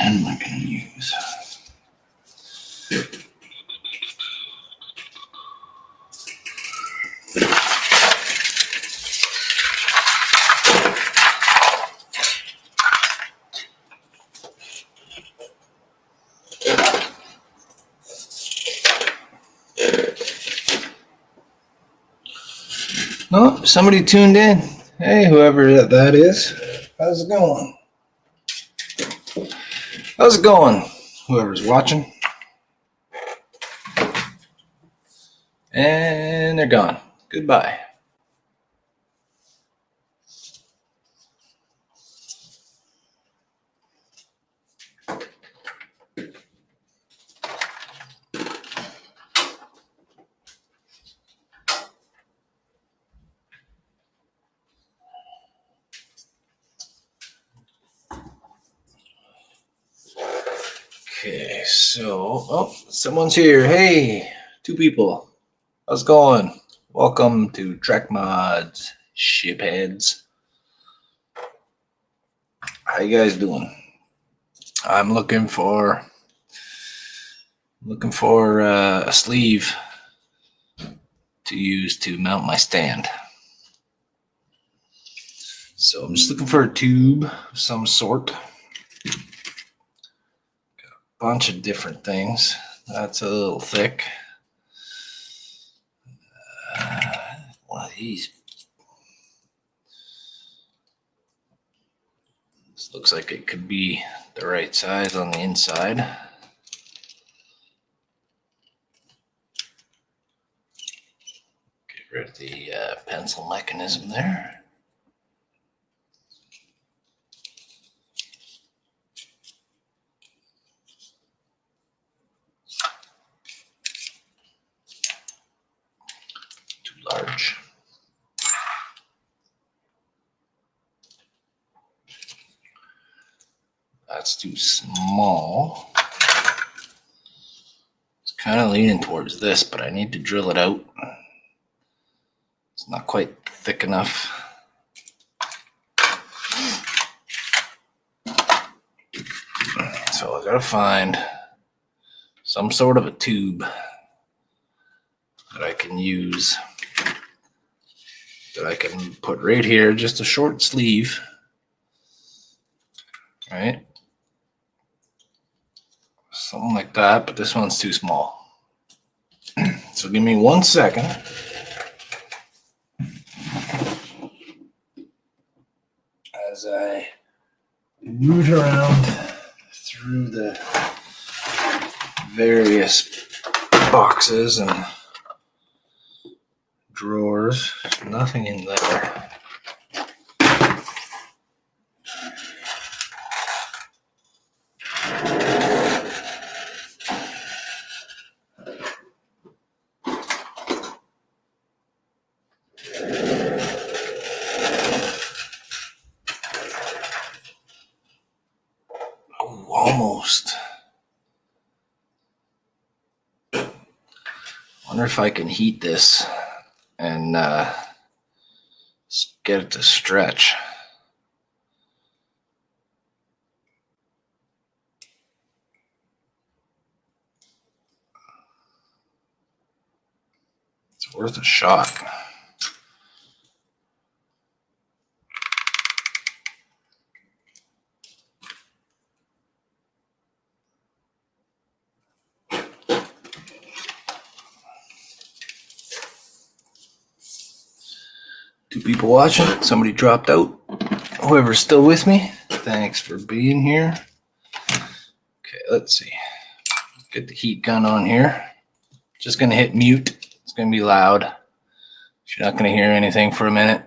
Pen am I going to use? Oh, somebody tuned in. Hey, whoever that is. How's it going? How's it going? Whoever's watching. And they're gone. Goodbye. Okay, so, someone's here. Hey, 2 people. How's it going? Welcome to Trek Mods, shipheads. How you guys doing? I'm looking for a sleeve to use to mount my stand. So I'm just looking for a tube of some sort. Got a bunch of different things. That's a little thick. One of these. This looks like it could be the right size on the inside. Get rid of the pencil mechanism there. Too large. That's too small. It's kind of leaning towards this, but I need to drill it out. It's not quite thick enough. So I gotta find some sort of a tube that I can use, that I can put right here, just a short sleeve, right? Something like that, but this one's too small. So give me 1 second. As I root around through the various boxes and drawers. There's nothing in there. Oh, almost. Wonder if I can heat this and get it to stretch. It's worth a shot. people watching. Somebody dropped out. Whoever's still with me, thanks for being here. Okay, let's see. Get the heat gun on here. Just gonna hit mute. It's gonna be loud. You're not gonna hear anything for a minute.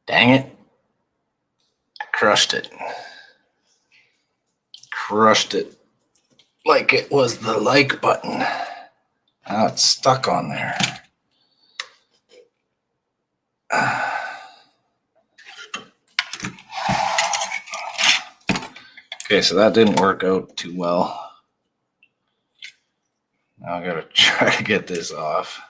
Dang it. I crushed it. Crushed it like it was the like button. Now it's stuck on there. Okay, so that didn't work out too well. Now I gotta try to get this off.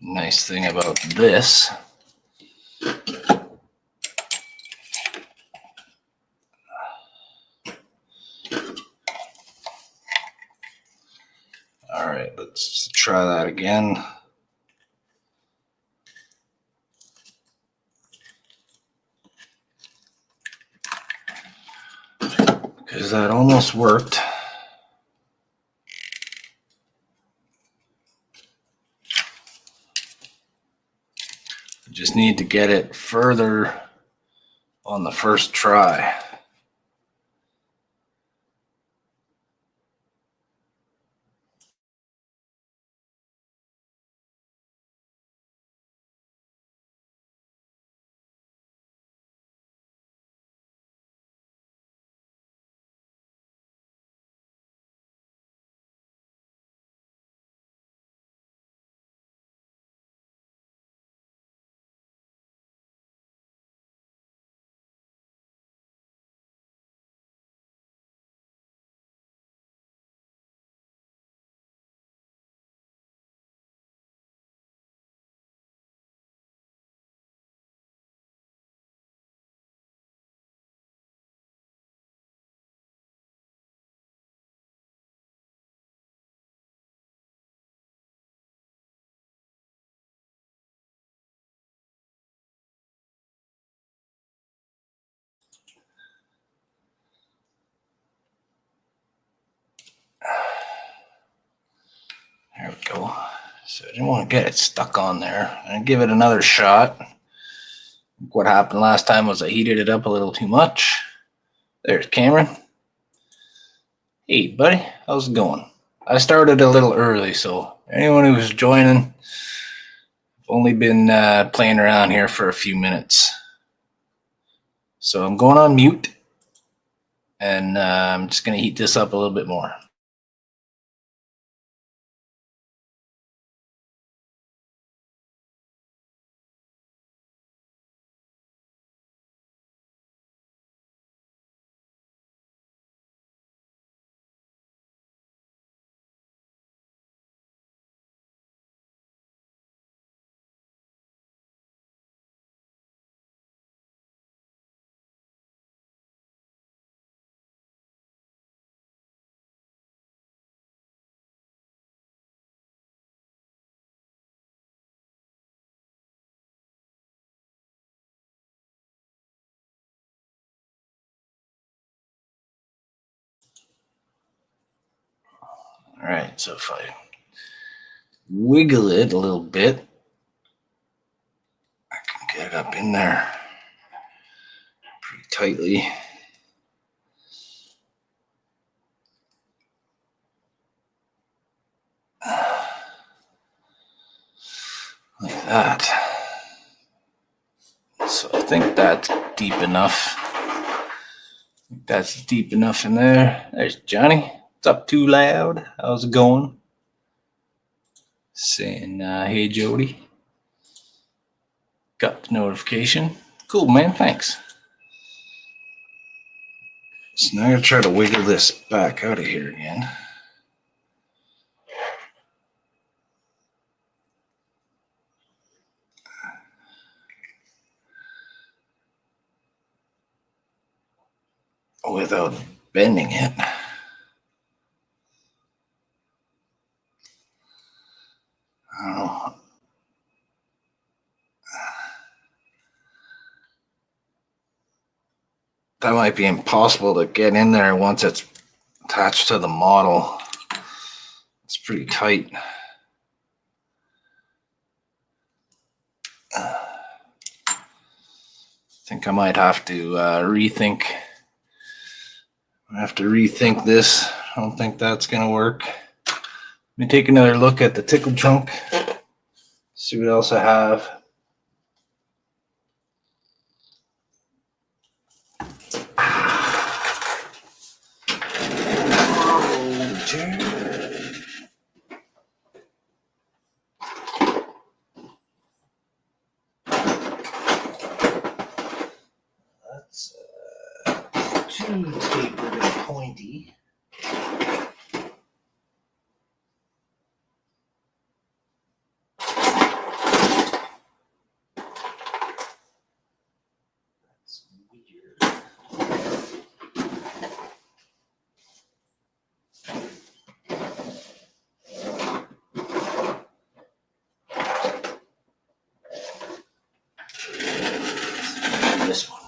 Nice thing about this. All right, let's try that again. Because that almost worked. Just need to get it further on the first try. There we go. So I didn't want to get it stuck on there. And give it another shot. What happened last time was I heated it up a little too much. There's Cameron. Hey, buddy, how's it going? I started a little early, so anyone who's joining, I've only been playing around here for a few minutes. So I'm going on mute, and I'm just going to heat this up a little bit more. All right, so if I wiggle it a little bit, I can get it up in there pretty tightly. like that. So I think that's deep enough. That's deep enough in there. There's Johnny. What's up, Too Loud? How's it going? Saying, hey, Jody. Got the notification. Cool, man. Thanks. So now I'm going to try to wiggle this back out of here again. Without bending it. I don't know. That might be impossible to get in there once it's attached to the model. It's pretty tight. I think I might have to rethink. I have to rethink this. I don't think that's going to work. Let me take another look at the tickle trunk. See what else I have. That's too tapered and pointy. That's weird. This one.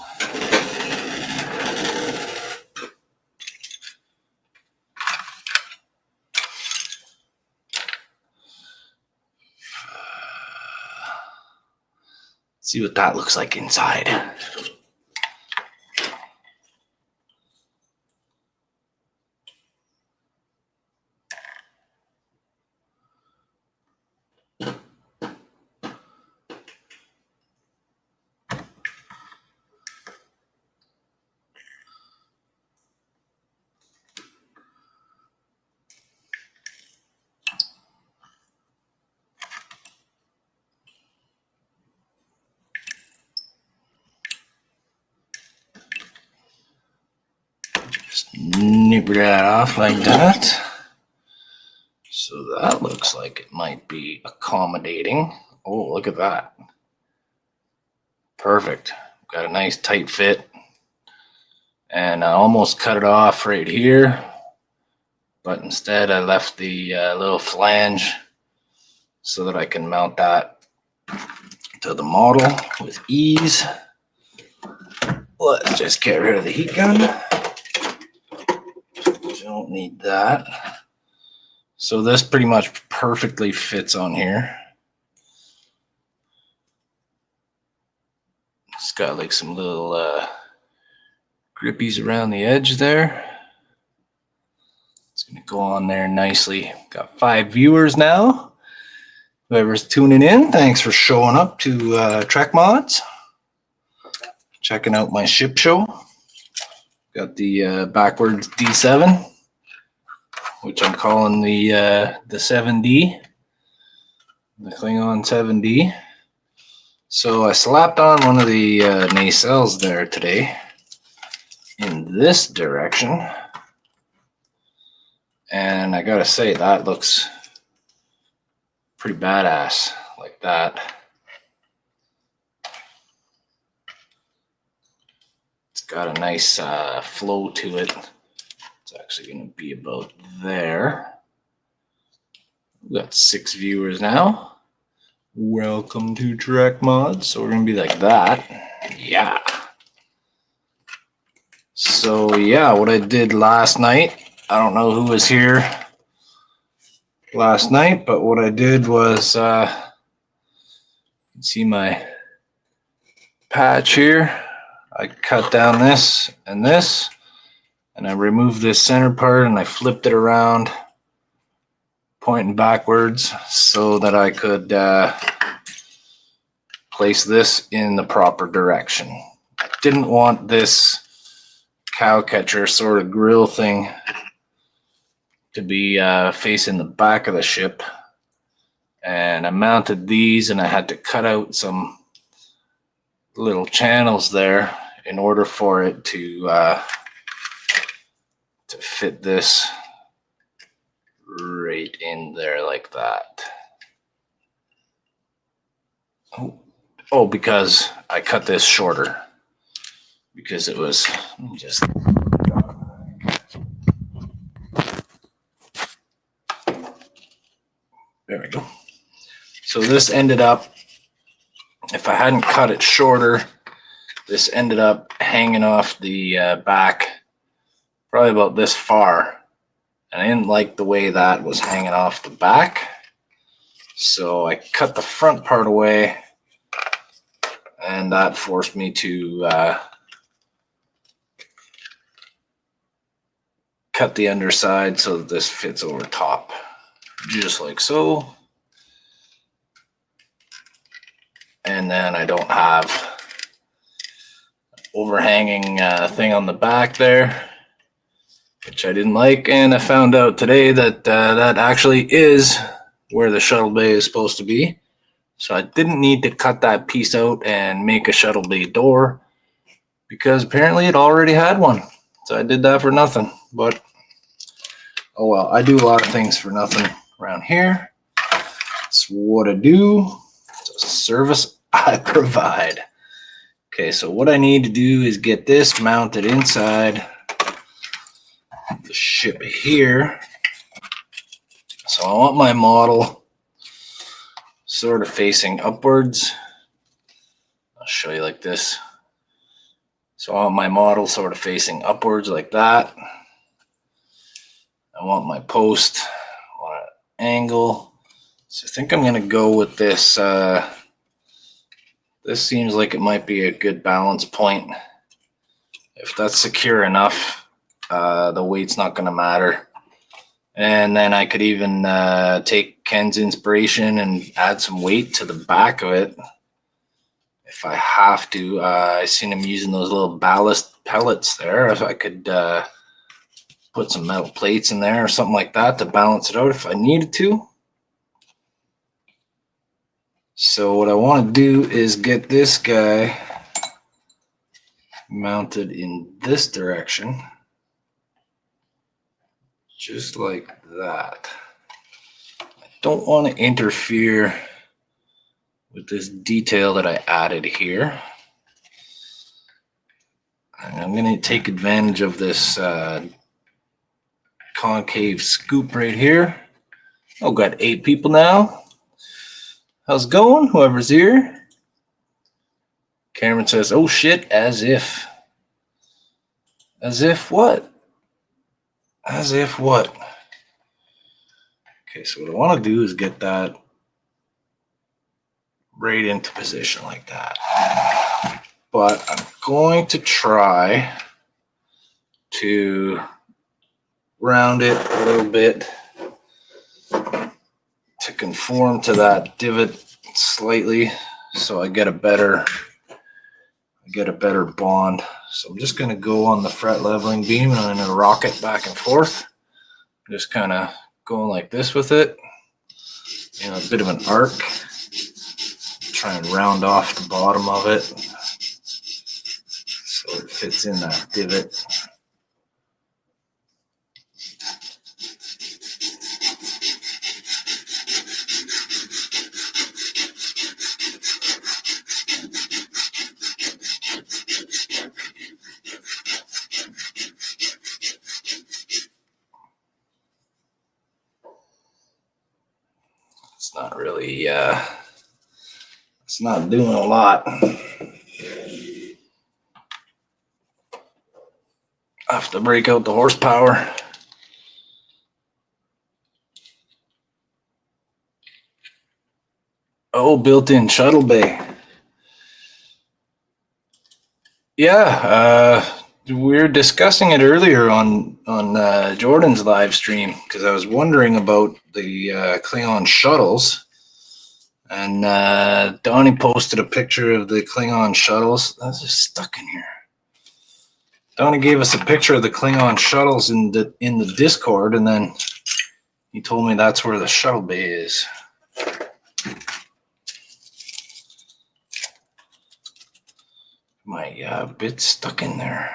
See what that looks like inside. Just nip that off like that. So that looks like it might be accommodating. Oh, look at that. Perfect. Got a nice tight fit. And I almost cut it off right here. But instead I left the little flange so that I can mount that to the model with ease. Let's just get rid of the heat gun. Don't need that. So this pretty much perfectly fits on here. It's got like some little grippies around the edge there. It's gonna go on there nicely. Got 5 viewers now. Whoever's tuning in, thanks for showing up to Trek Mods. Checking out my ship show. Got the backwards D7, which I'm calling the 7D, the Klingon 7D. So I slapped on one of the nacelles there today in this direction. And I gotta say, that looks pretty badass like that. It's got a nice flow to it. It's actually gonna be about there. We've got 6 viewers now. Welcome to Trek Mods. So we're gonna be like that. Yeah. So yeah, what I did last night, I don't know who was here last night, but what I did was, you can see my patch here. I cut down this, and I removed this center part and I flipped it around, pointing backwards so that I could place this in the proper direction. I didn't want this cow catcher sort of grill thing to be facing the back of the ship. And I mounted these, and I had to cut out some little channels there in order for it to fit this right in there like that. Oh, because I cut this shorter because it was just. There we go. So this ended up, if I hadn't cut it shorter, this ended up hanging off the back probably about this far. And I didn't like the way that was hanging off the back. So I cut the front part away, and that forced me to cut the underside so that this fits over top, just like so. And then I don't have overhanging thing on the back there, which I didn't like. And I found out today that that actually is where the shuttle bay is supposed to be. So I didn't need to cut that piece out and make a shuttle bay door, because apparently it already had one. So I did that for nothing. But oh well, I do a lot of things for nothing around here. It's what I do. It's a service I provide. Okay, so what I need to do is get this mounted inside the ship here. So I want my model sort of facing upwards. I'll show you like this. So I want my model sort of facing upwards like that. I want my post on an angle. So I think I'm going to go with this. This seems like it might be a good balance point. If that's secure enough, the weight's not going to matter. And then I could even take Ken's inspiration and add some weight to the back of it if I have to. I seen him using those little ballast pellets there. If I could put some metal plates in there or something like that to balance it out if I needed to. So what I want to do is get this guy mounted in this direction, just like that. I don't want to interfere with this detail that I added here. And I'm going to take advantage of this concave scoop right here. Oh, got 8 people now. How's it going, whoever's here? Cameron says, oh shit, as if. As if what? As if what? Okay, so what I want to do is get that right into position like that. But I'm going to try to round it a little bit to conform to that divot slightly, so I get a better bond. So I'm just going to go on the fret leveling beam, and I'm going to rock it back and forth, just kind of going like this with it, you know, a bit of an arc. Try and round off the bottom of it so it fits in that divot. It's not really, it's not doing a lot. I have to break out the horsepower. Oh, built-in shuttle bay. Yeah, we were discussing it earlier on Jordan's live stream, because I was wondering about the Klingon shuttles. And Donnie posted a picture of the Klingon shuttles. That's just stuck in here. Donnie gave us a picture of the Klingon shuttles in the Discord, and then he told me that's where the shuttle bay is. My bit's stuck in there.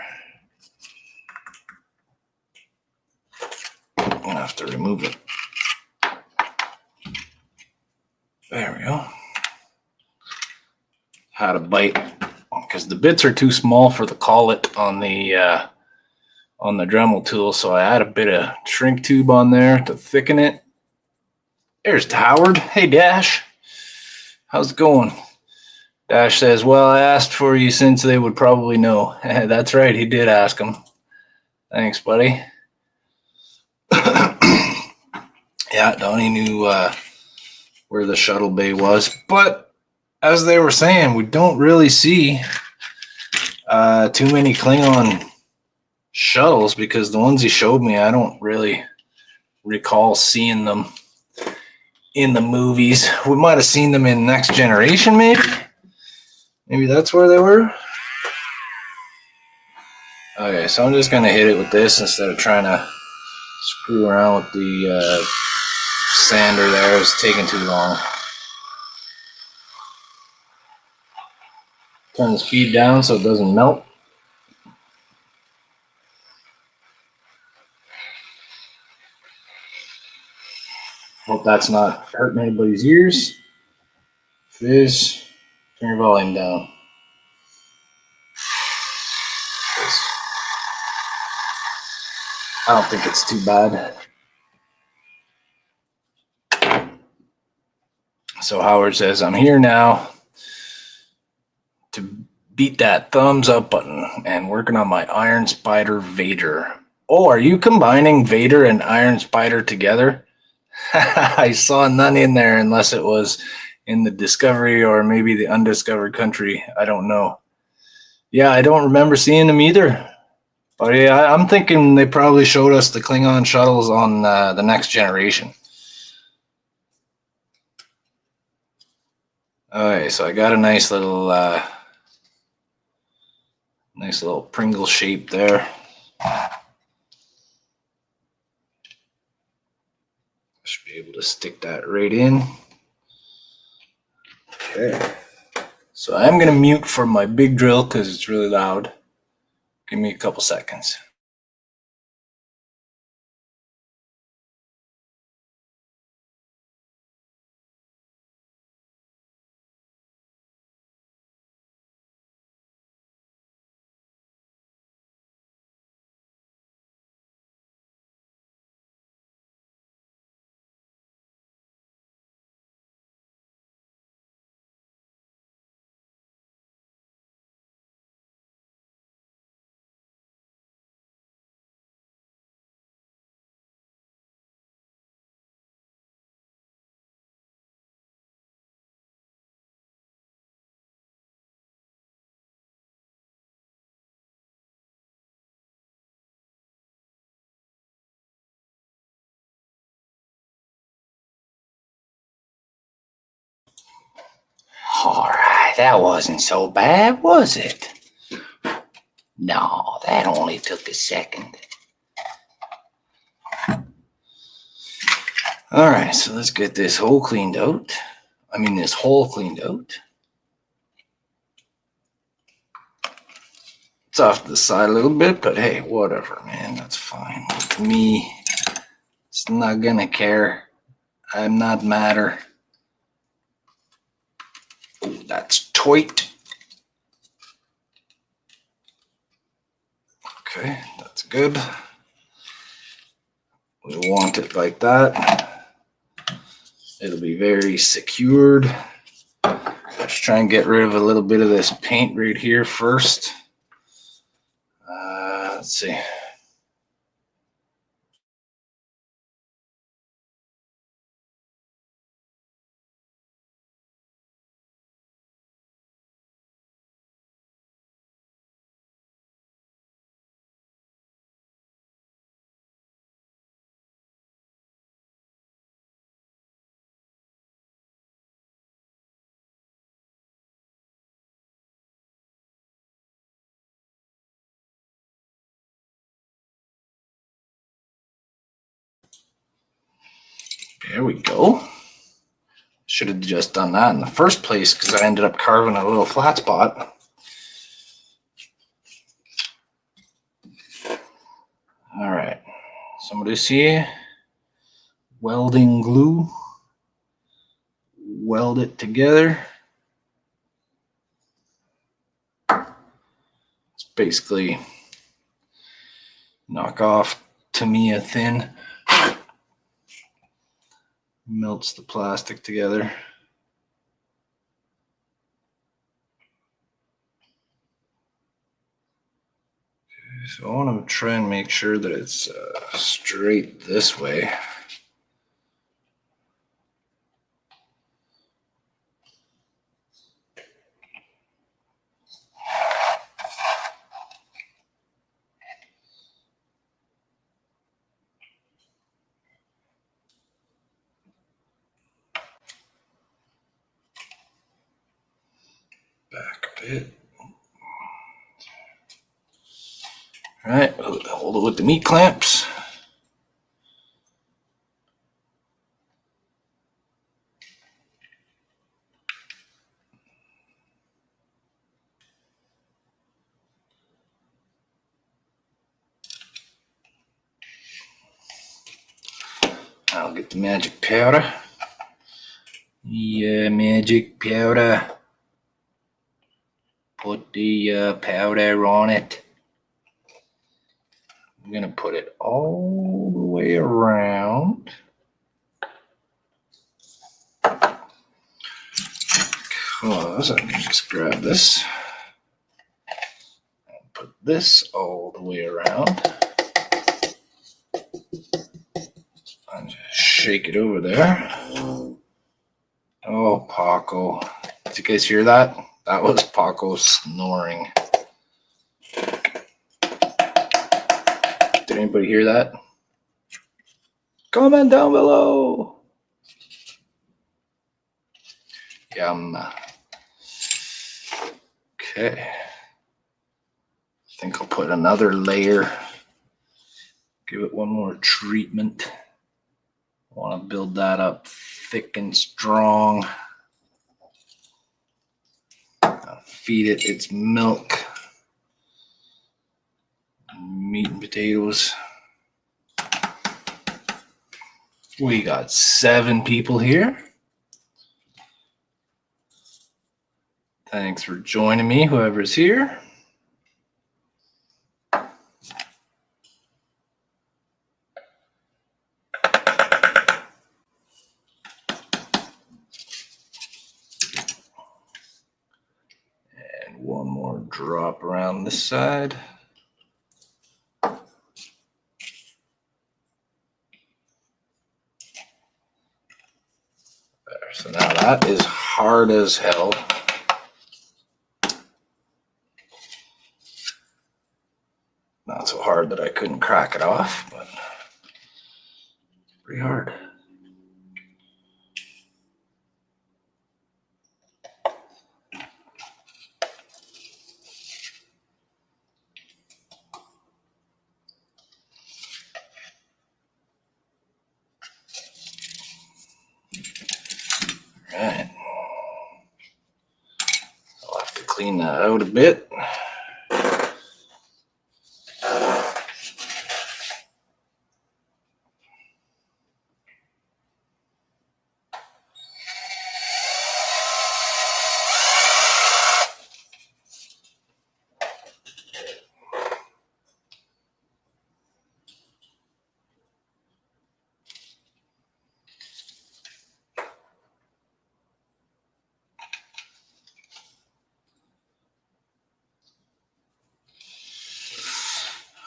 I'm gonna have to remove it. There we go. Had a bite because the bits are too small for the collet on the Dremel tool, so I add a bit of shrink tube on there to thicken it. There's Howard. Hey Dash, how's it going? Dash says, well, I asked for you since they would probably know. That's right, he did ask him. Thanks, buddy. Yeah, Donnie knew where the shuttle bay was, but as they were saying, we don't really see too many Klingon shuttles because the ones he showed me, I don't really recall seeing them in the movies. We might have seen them in Next Generation, maybe. Maybe that's where they were. Okay, so I'm just gonna hit it with this instead of trying to screw around with the sander there. It's taking too long. Turn the speed down so it doesn't melt. Hope that's not hurting anybody's ears. If it is, turn your volume down. I don't think it's too bad. So Howard says, I'm here now to beat that thumbs up button and working on my Iron Spider Vader. Oh, are you combining Vader and Iron Spider together? I saw none in there unless it was in the Discovery or maybe the Undiscovered Country. I don't know. Yeah, I don't remember seeing them either. But yeah, I'm thinking they probably showed us the Klingon shuttles on the Next Generation. Okay, so I got a nice little Pringle shape there. Should be able to stick that right in. Okay. So I'm going to mute for my big drill because it's really loud. Give me a couple seconds. All right, that wasn't so bad, was it? No, that only took a second. All right, so let's get this hole cleaned out. This hole cleaned out. It's off to the side a little bit, but hey, whatever, man. That's fine with me. It's not gonna care. I'm not matter. Oh, that's tight. Okay, that's good. We want it like that. It'll be very secured. Let's try and get rid of a little bit of this paint right here first. Let's see. There we go. Should have just done that in the first place because I ended up carving a little flat spot. All right. Somebody see welding glue. Weld it together. It's basically knock off Tamiya thin. Melts the plastic together. So I want to try and make sure that it's straight this way. Back a bit. All right, hold it with the meat clamps. I'll get the magic powder. Yeah, magic powder. Put the powder on it. I'm going to put it all the way around. Because I can just grab this and put this all the way around. And just shake it over there. Oh, Paco. Did you guys hear that? That was Paco snoring. Did anybody hear that? Comment down below. Yum. Okay. I think I'll put another layer. Give it one more treatment. I want to build that up thick and strong. I'll feed it its milk. Meat and potatoes. We got 7 people here. Thanks for joining me, whoever's here. And one more drop around this side. There. So now that is hard as hell. Not so hard that I couldn't crack it off, but pretty hard. All right. I'll have to clean that out a bit.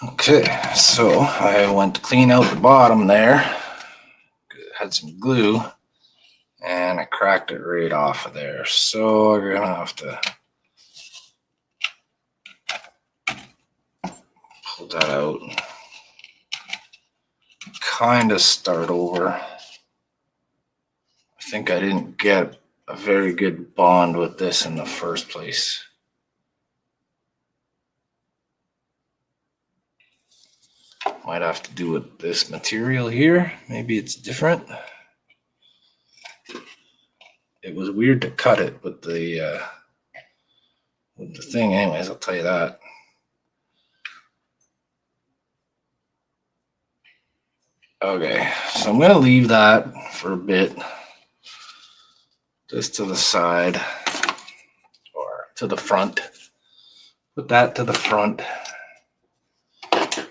Okay, so I went to clean out the bottom there. It had some glue, and I cracked it right off of there. So I'm gonna have to pull that out and kind of start over. I think I didn't get a very good bond with this in the first place. Might have to do with this material here. Maybe it's different. it was weird to cut it with the thing. Anyways, I'll tell you that. Okay, so I'm gonna leave that for a bit, just to the side or to the front. Put that to the front. Have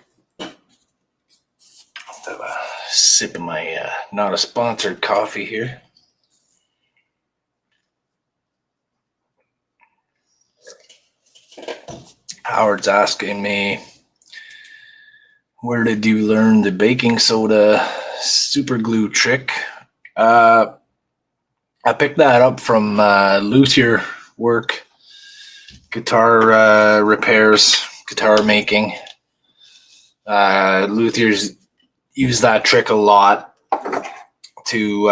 a sip of my not a sponsored coffee here. Howard's asking me, where did you learn the baking soda super glue trick? I picked that up from luthier work, guitar repairs, guitar making. Luthiers use that trick a lot to,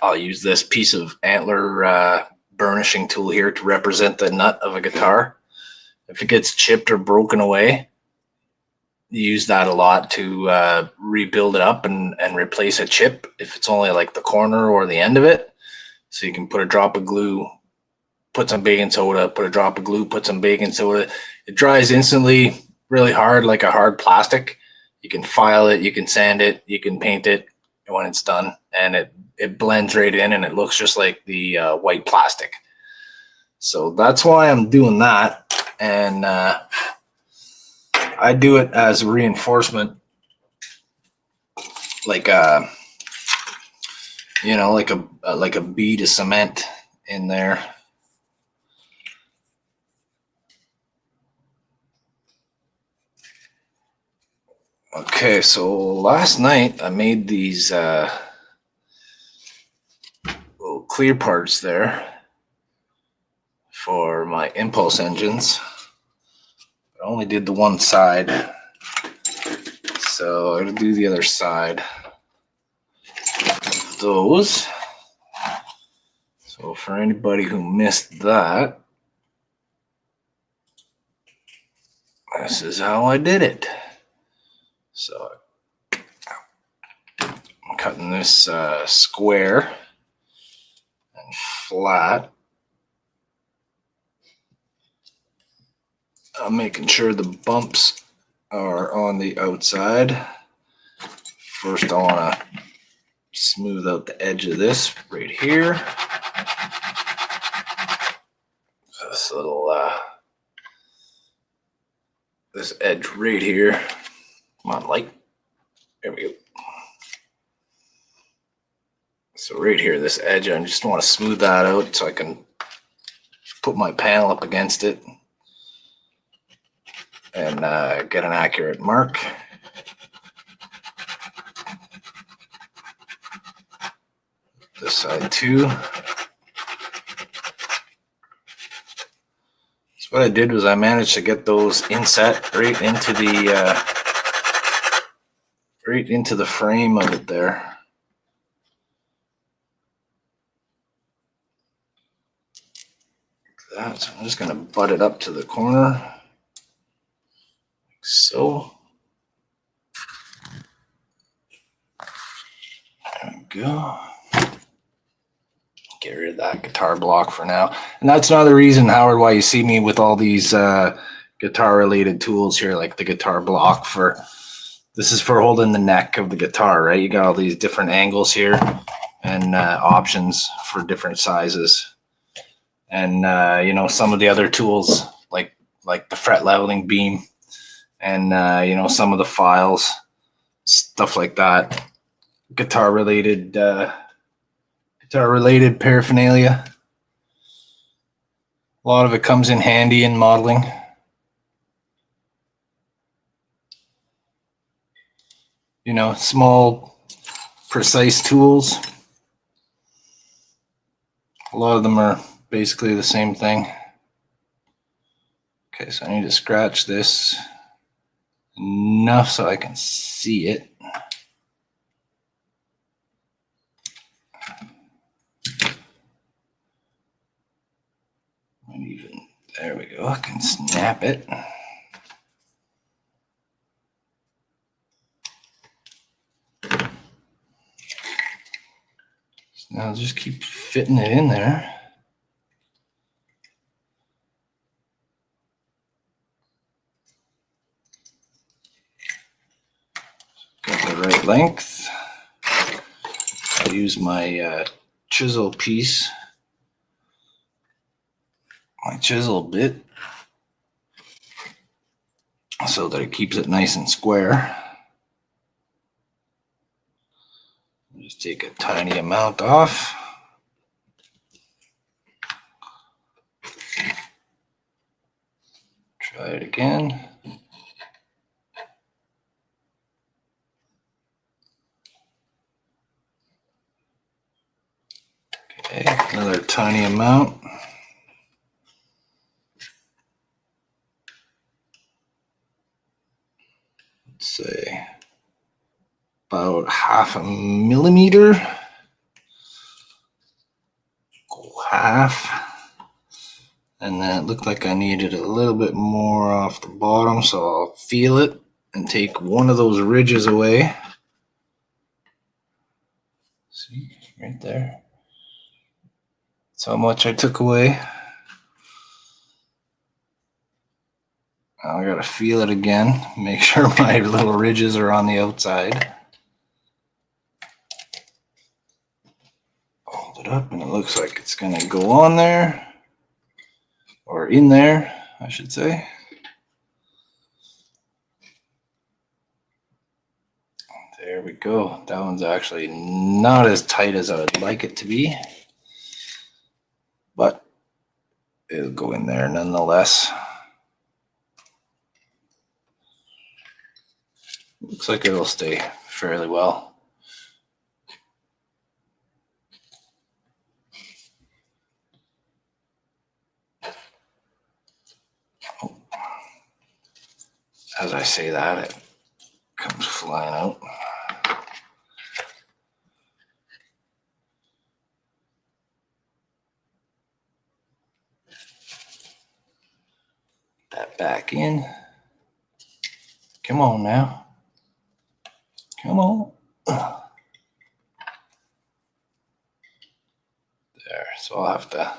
I'll use this piece of antler burnishing tool here to represent the nut of a guitar. If it gets chipped or broken away, you use that a lot to rebuild it up and replace a chip if it's only like the corner or the end of it. So you can put a drop of glue, put some baking soda, put a drop of glue, put some baking soda. It dries instantly, really hard, like a hard plastic. You can file it, you can sand it, you can paint it when it's done, and it blends right in and it looks just like the white plastic. So that's why I'm doing that. And I do it as reinforcement, like a like a bead of cement in there. Okay, so last night I made these little clear parts there for my impulse engines. I only did the one side, so I'm gonna do the other side of those. So for anybody who missed that, this is how I did it. So I'm cutting this square and flat. I'm making sure the bumps are on the outside. First, I want to smooth out the edge of this right here. This little, this edge right here. Come on, light. There we go. So right here, this edge, I just want to smooth that out so I can put my panel up against it and get an accurate mark. This side too. So what I did was I managed to get those inset right into the frame of it there. Like that. So I'm just gonna butt it up to the corner, like so. There we go. Get rid of that guitar block for now. And that's another reason, Howard, why you see me with all these guitar related tools here, like the guitar block. This is for holding the neck of the guitar, right? You got all these different angles here and options for different sizes. And some of the other tools like the fret leveling beam and some of the files, stuff like that. Guitar related paraphernalia. A lot of it comes in handy in modeling. Small, precise tools. A lot of them are basically the same thing. Okay, so I need to scratch this enough so I can see it. And even, there we go, I can snap it. I'll just keep fitting it in there. Got the right length. I'll use my chisel piece, my chisel bit, so that it keeps it nice and square. Just take a tiny amount off. Try it again. Okay, another tiny amount. Let's say about 0.5 millimeter. Go half. And then it looked like I needed a little bit more off the bottom, so I'll feel it and take one of those ridges away. See, right there. That's how much I took away. Now I gotta feel it again, make sure my little ridges are on the outside. Hold it up and it looks like it's gonna go on there, or in there, I should say. There we go. That one's actually not as tight as I would like it to be, but it'll go in there nonetheless. Looks like it'll stay fairly well. Oh. As I say that, it comes flying out. That back in. Come on now. Come on. There. So I'll have to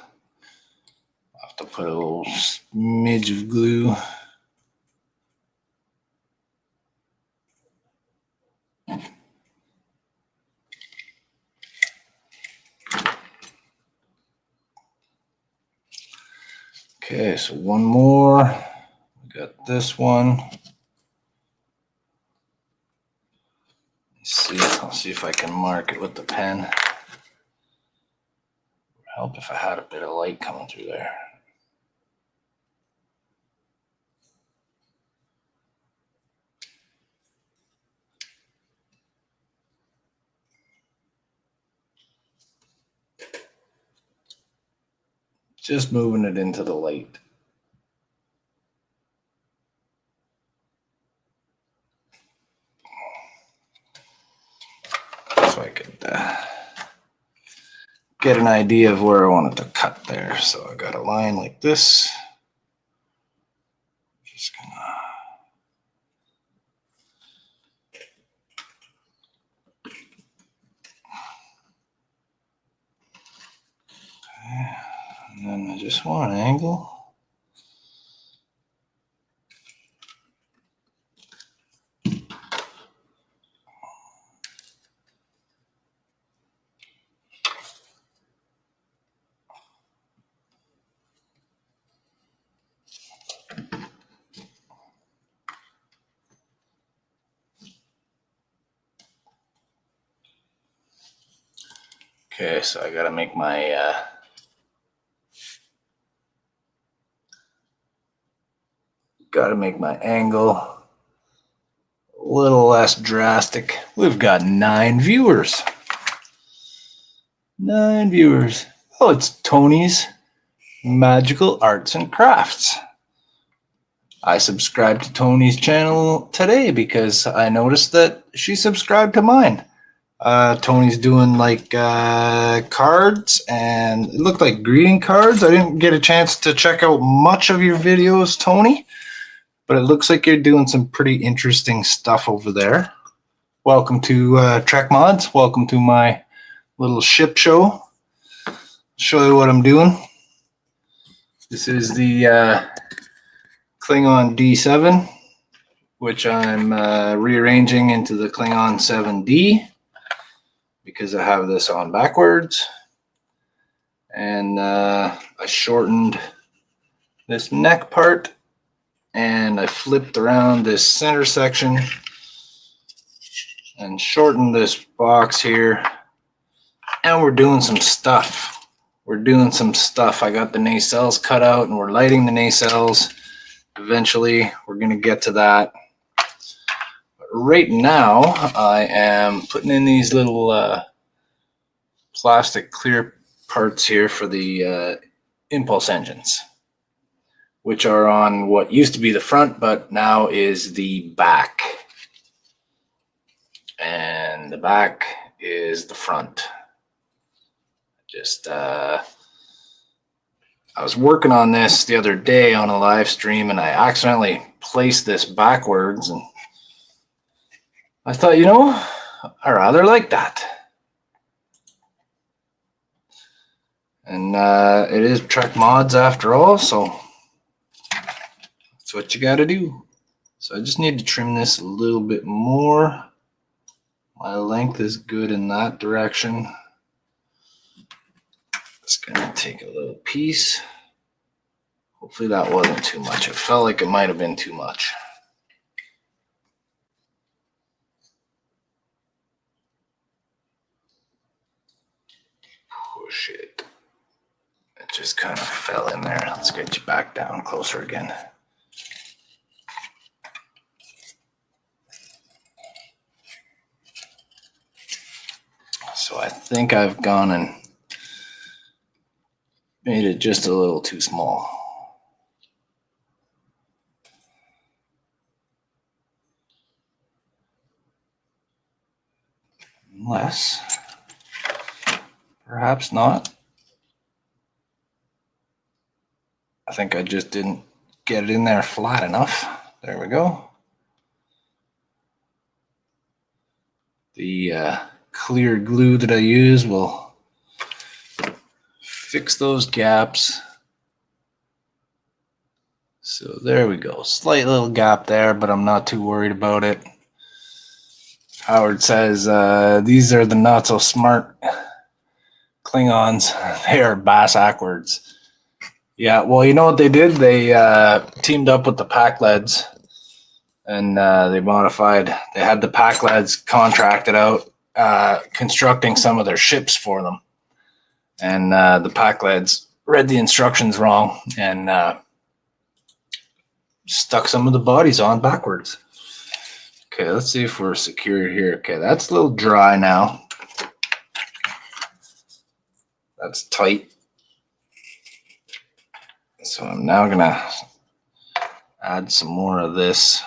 put a little smidge of glue. Okay, so one more. We got this one. I'll see if I can mark it with the pen. It would help if I had a bit of light coming through there. Just moving it into the light. So I could get an idea of where I wanted to cut there. So I got a line like this. Just gonna. Okay. And then I just want an angle. Okay, so I gotta make my angle a little less drastic. We've got 9 viewers. 9 viewers. Oh, it's Tony's Magical Arts and Crafts. I subscribed to Tony's channel today because I noticed that she subscribed to mine. Tony's doing like cards, and it looked like greeting cards. I didn't get a chance to check out much of your videos, Tony, but it looks like you're doing some pretty interesting stuff over there. Welcome to Trek Mods. Welcome to my little ship show. Show you what I'm doing. This is the Klingon D7, which I'm rearranging into the Klingon 7D because I have this on backwards. And I shortened this neck part and I flipped around this center section and shortened this box here. And we're doing some stuff. I got the nacelles cut out and we're lighting the nacelles. Eventually, we're going to get to that. But right now, I am putting in these little plastic clear parts here for the impulse engines, which are on what used to be the front, but now is the back. And the back is the front. I was working on this the other day on a live stream and I accidentally placed this backwards and I thought, I rather like that. And it is Trek Mods after all, so that's what you got to do. So I just need to trim this a little bit more. My length is good in that direction. Just gonna take a little piece. Hopefully that wasn't too much. It felt like it might have been too much. Push it. It just kind of fell in there. Let's get you back down closer again. So I think I've gone and made it just a little too small. Unless, perhaps not. I think I just didn't get it in there flat enough. There we go. The clear glue that I use will fix those gaps. So there we go. Slight little gap there, but I'm not too worried about it. Howard says these are the not so smart Klingons. They are bass-ackwards. Yeah, well, you know what they did? They teamed up with the Pack-Leds and they modified. They had the Pack-Leds contracted out constructing some of their ships for them. And the Pack-Leds read the instructions wrong and stuck some of the bodies on backwards. Okay, let's see if we're secure here. Okay, that's a little dry now. That's tight. So I'm now gonna add some more of this.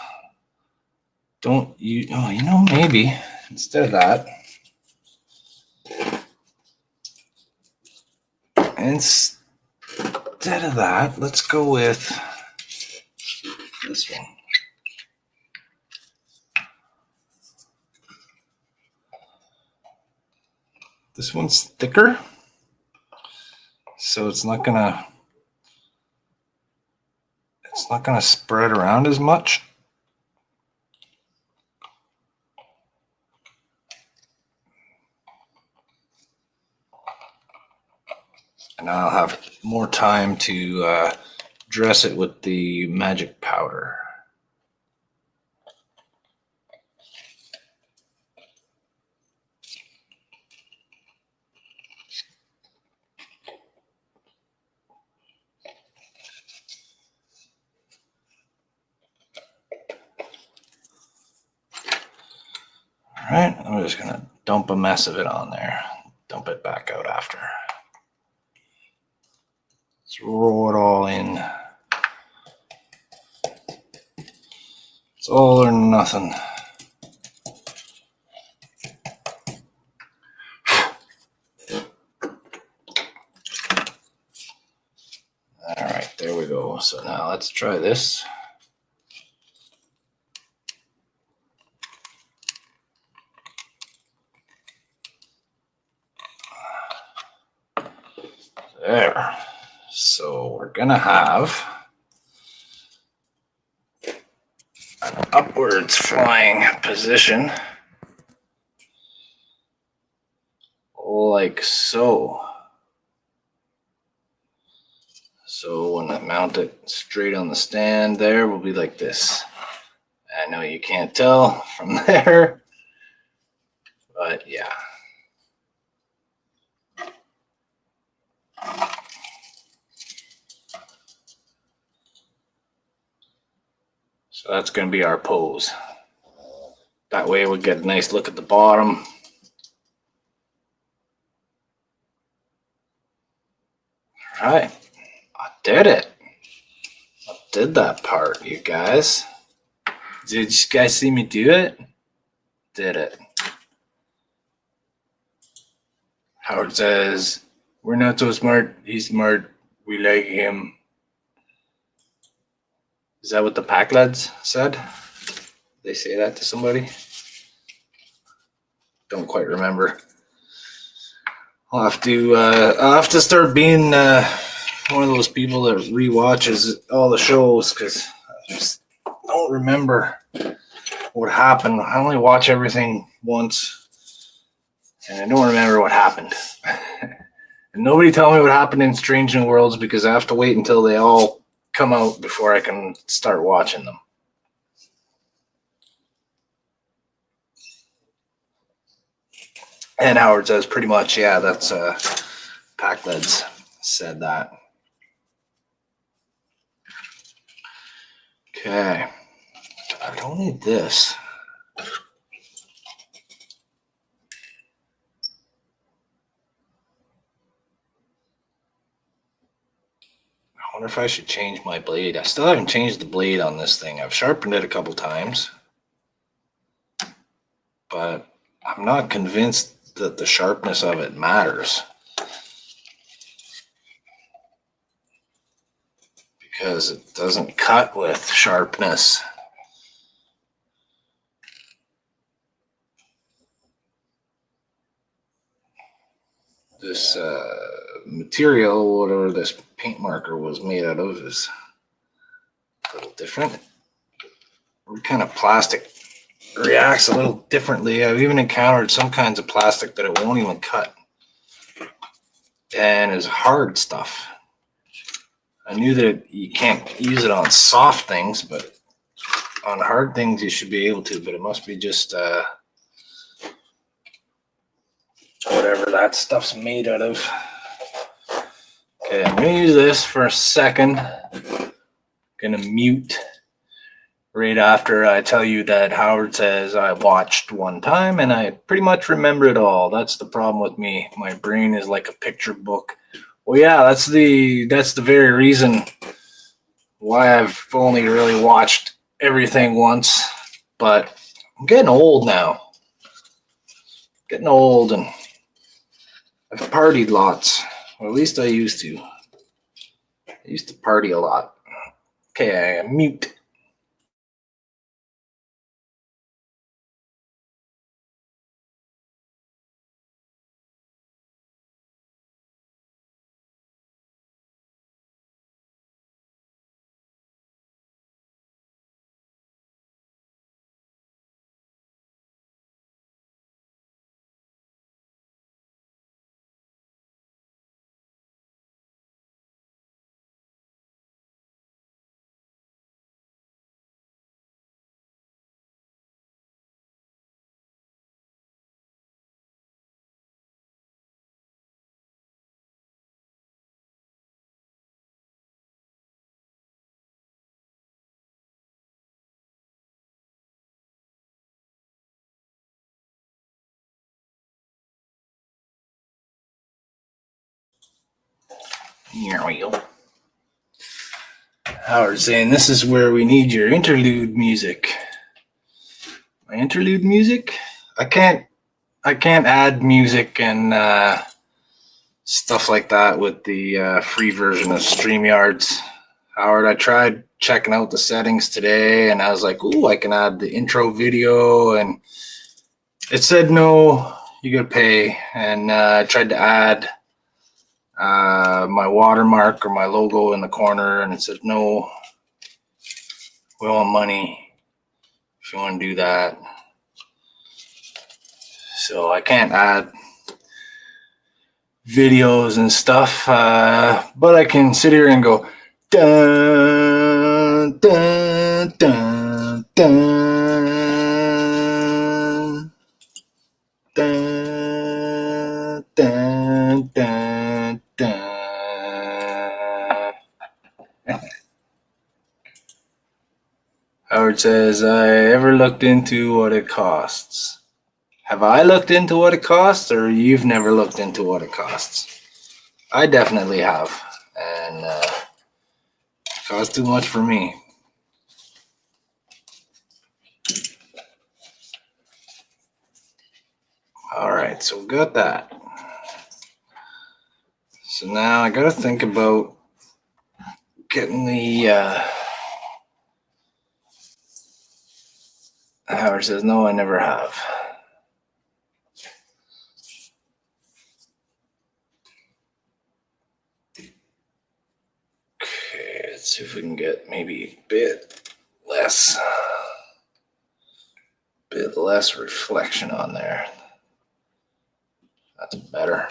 Maybe instead of that, let's go with this one. This one's thicker, so it's not gonna spread around as much. And I'll have more time to dress it with the magic powder. All right, I'm just gonna dump a mess of it on there. Dump it back out after. Let's roll it all in. It's all or nothing. All right, there we go. So now let's try this. There. So we're going to have an upwards flying position like so. So when I mount it straight on the stand there, will be like this. I know you can't tell from there, but yeah. So that's going to be our pose. That way we get a nice look at the bottom. All right, I did it. I did that part, you guys. Did you guys see me do it? Did it. Howard says, we're not so smart. He's smart. We like him. Is that what the pack lads said? Did they say that to somebody? Don't quite remember. I'll have to start being one of those people that rewatches all the shows, because I just don't remember what happened. I only watch everything once, and I don't remember what happened. And nobody tell me what happened in Strange New Worlds, because I have to wait until they all come out before I can start watching them. And Howard says pretty much, yeah, that's Packleds said that. Okay. I don't need this. I wonder if I should change my blade. I still haven't changed the blade on this thing. I've sharpened it a couple times, but I'm not convinced that the sharpness of it matters, because it doesn't cut with sharpness. This material, whatever this paint marker was made out of, is a little different. Every kind of plastic reacts a little differently. I've even encountered some kinds of plastic that it won't even cut, and it's hard stuff. I knew that you can't use it on soft things, but on hard things you should be able to, but it must be just whatever that stuff's made out of. Okay, I'm gonna use this for a second. Gonna mute right after I tell you that Howard says I watched one time and I pretty much remember it all. That's the problem with me. My brain is like a picture book. Well, yeah, that's the very reason why I've only really watched everything once. But I'm getting old now. Getting old, and I've partied lots. Or at least I used to. I used to party a lot. Okay, I mute. Here we go. Howard's saying this is where we need your interlude music. My interlude music? I can't add music and stuff like that with the free version of StreamYards. Howard, I tried checking out the settings today, and I was like, ooh, I can add the intro video, and it said no, you gotta pay. And I tried to add my watermark or my logo in the corner, and it says no, we want money if you want to do that. So I can't add videos and stuff, but I can sit here and go dun dun dun dun dun dun dun dun. Howard says, I ever looked into what it costs? Have I looked into what it costs, or you've never looked into what it costs? I definitely have, and it costs too much for me. All right, so we got that. So now I got to think about getting the... Howard says, no, I never have. Okay, let's see if we can get maybe a bit less reflection on there. That's better.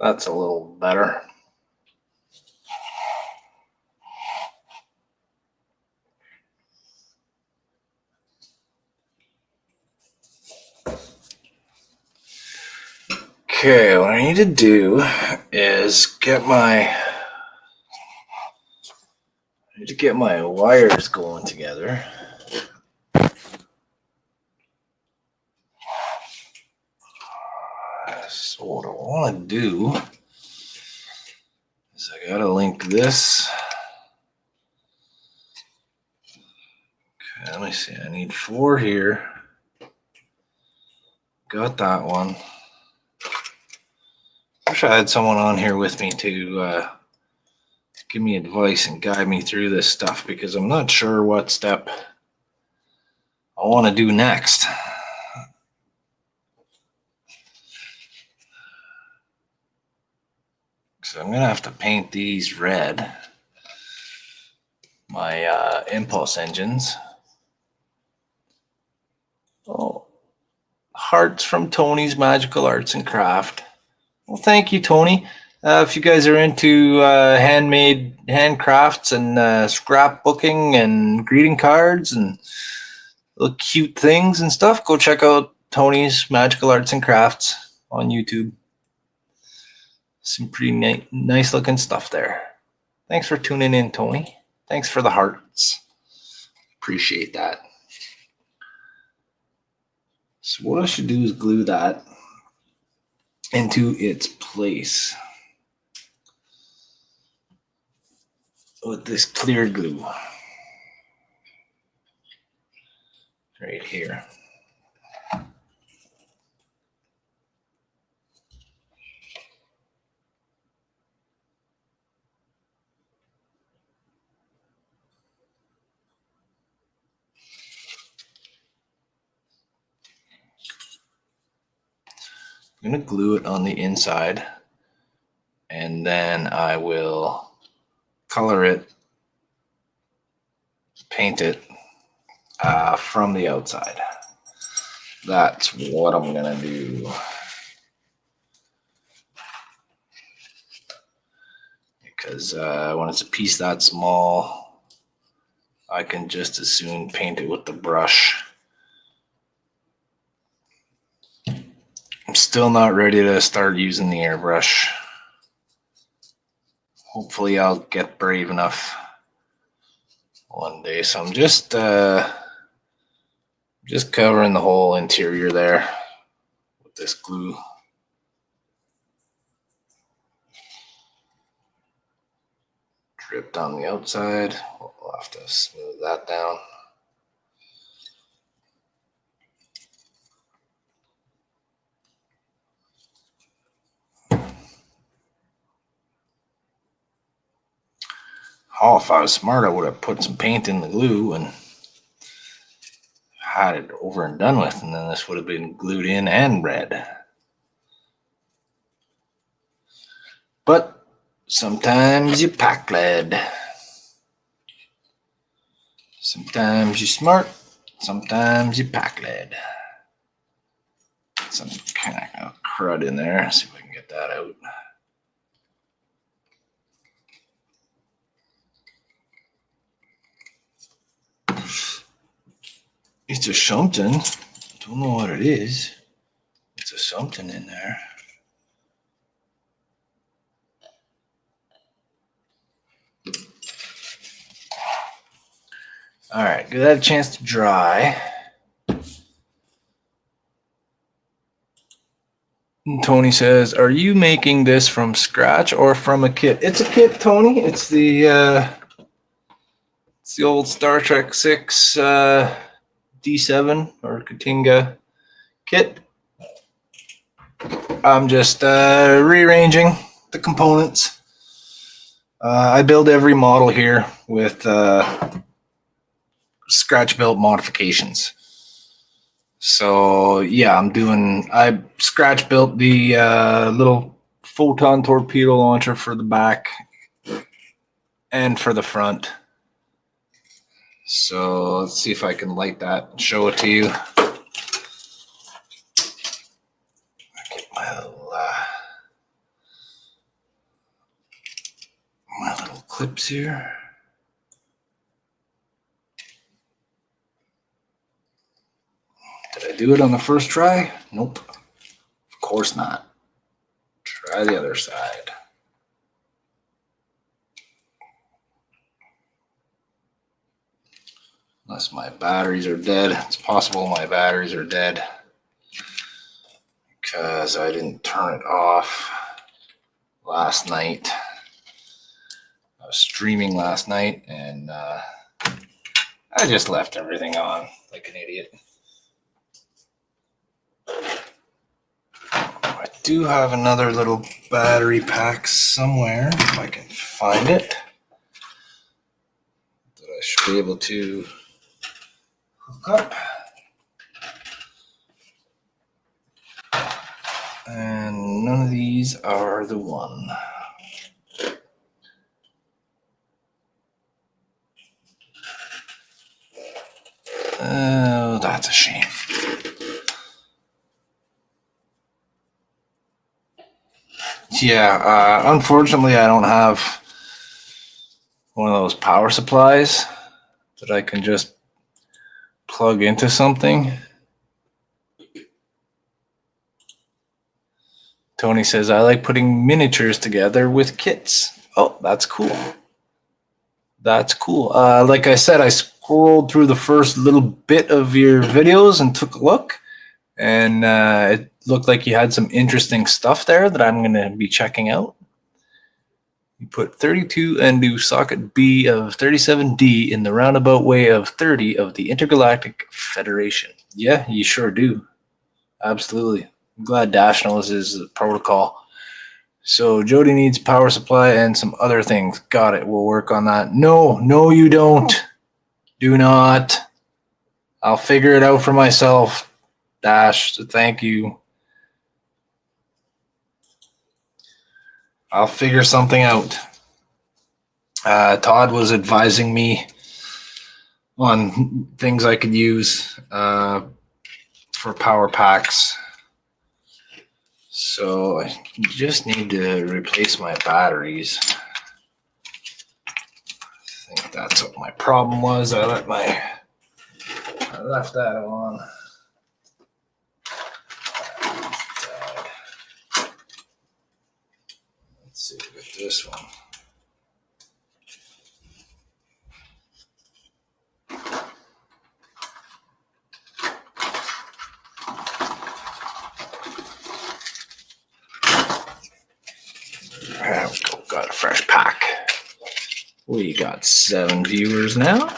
That's a little better. Okay, what I need to do is get my wires going together. So what I want to do is I gotta link this. Okay, let me see. I need 4 here. Got that one. Wish I had someone on here with me to give me advice and guide me through this stuff, because I'm not sure what step I want to do next. So I'm gonna have to paint these red, my impulse engines. Oh, hearts from Tony's Magical Arts and Craft. Well, thank you, Tony. If you guys are into handmade handcrafts and scrapbooking and greeting cards and little cute things and stuff, go check out Tony's Magical Arts and Crafts on YouTube. Some pretty nice looking stuff there. Thanks for tuning in, Tony. Thanks for the hearts. Appreciate that. So what I should do is glue that into its place with this clear glue right here. I'm going to glue it on the inside, and then I will color it, paint it from the outside. That's what I'm going to do. Because when it's a piece that small, I can just as soon paint it with the brush. I'm still not ready to start using the airbrush. Hopefully I'll get brave enough one day. So I'm just covering the whole interior there with this glue. Dripped on the outside. We'll have to smooth that down. Oh, if I was smart, I would have put some paint in the glue and had it over and done with, and then this would have been glued in and red. But sometimes you pack lead. Sometimes you're smart. Sometimes you pack lead. Some kind of crud in there. See if I can get that out. It's a something. Don't know what it is. It's a something in there. All right, give that a chance to dry. And Tony says, "Are you making this from scratch or from a kit?" It's a kit, Tony. It's the old Star Trek 6 D7 or Katinga kit. I'm just rearranging the components. I build every model here with scratch built modifications. So yeah, I scratch built the little photon torpedo launcher for the back and for the front. So let's see if I can light that and show it to you. Get my little clips here. Did I do it on the first try? Nope. Of course not. Try the other side. Unless my batteries are dead. It's possible my batteries are dead because I didn't turn it off last night. I was streaming last night and I just left everything on like an idiot. I do have another little battery pack somewhere, if I can find it, that I should be able to hook up. And none of these are the one. Oh, that's a shame. Yeah, unfortunately, I don't have one of those power supplies that I can just plug into something. Tony says, I like putting miniatures together with kits. Oh, that's cool. That's cool. Like I said, I scrolled through the first little bit of your videos and took a look. And it looked like you had some interesting stuff there that I'm going to be checking out. You put 32 into socket B of 37D in the roundabout way of 30 of the Intergalactic Federation. Yeah, you sure do. Absolutely. I'm glad Dash knows his protocol. So Jody needs power supply and some other things. Got it. We'll work on that. No, you don't. Do not. I'll figure it out for myself. Dash, so thank you. I'll figure something out. Todd was advising me on things I could use for power packs. So I just need to replace my batteries. I think that's what my problem was. I left that on. Let's see with this one. There we go. Got a fresh pack. We got 7 viewers now.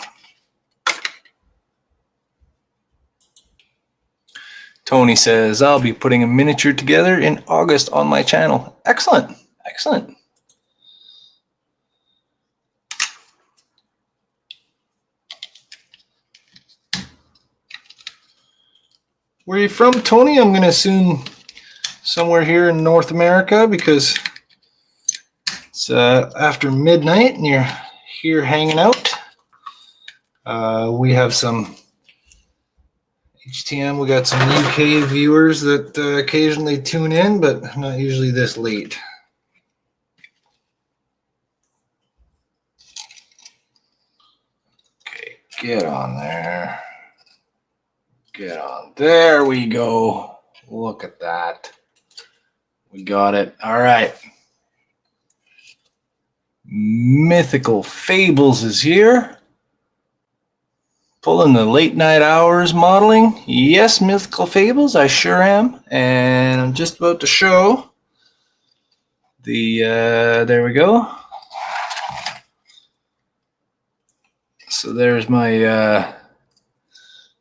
Tony says, I'll be putting a miniature together in August on my channel. Excellent. Excellent. Where are you from, Tony? I'm going to assume somewhere here in North America because It's after midnight and you're here hanging out. We have some HTM. We got some UK viewers that occasionally tune in, but not usually this late. Okay, get on there. Get on. There we go. Look at that. We got it. All right. Mythical Fables is here. Pulling the late night hours modeling. Yes, Mythical Fables, I sure am. And I'm just about to show the, there we go. So there's my,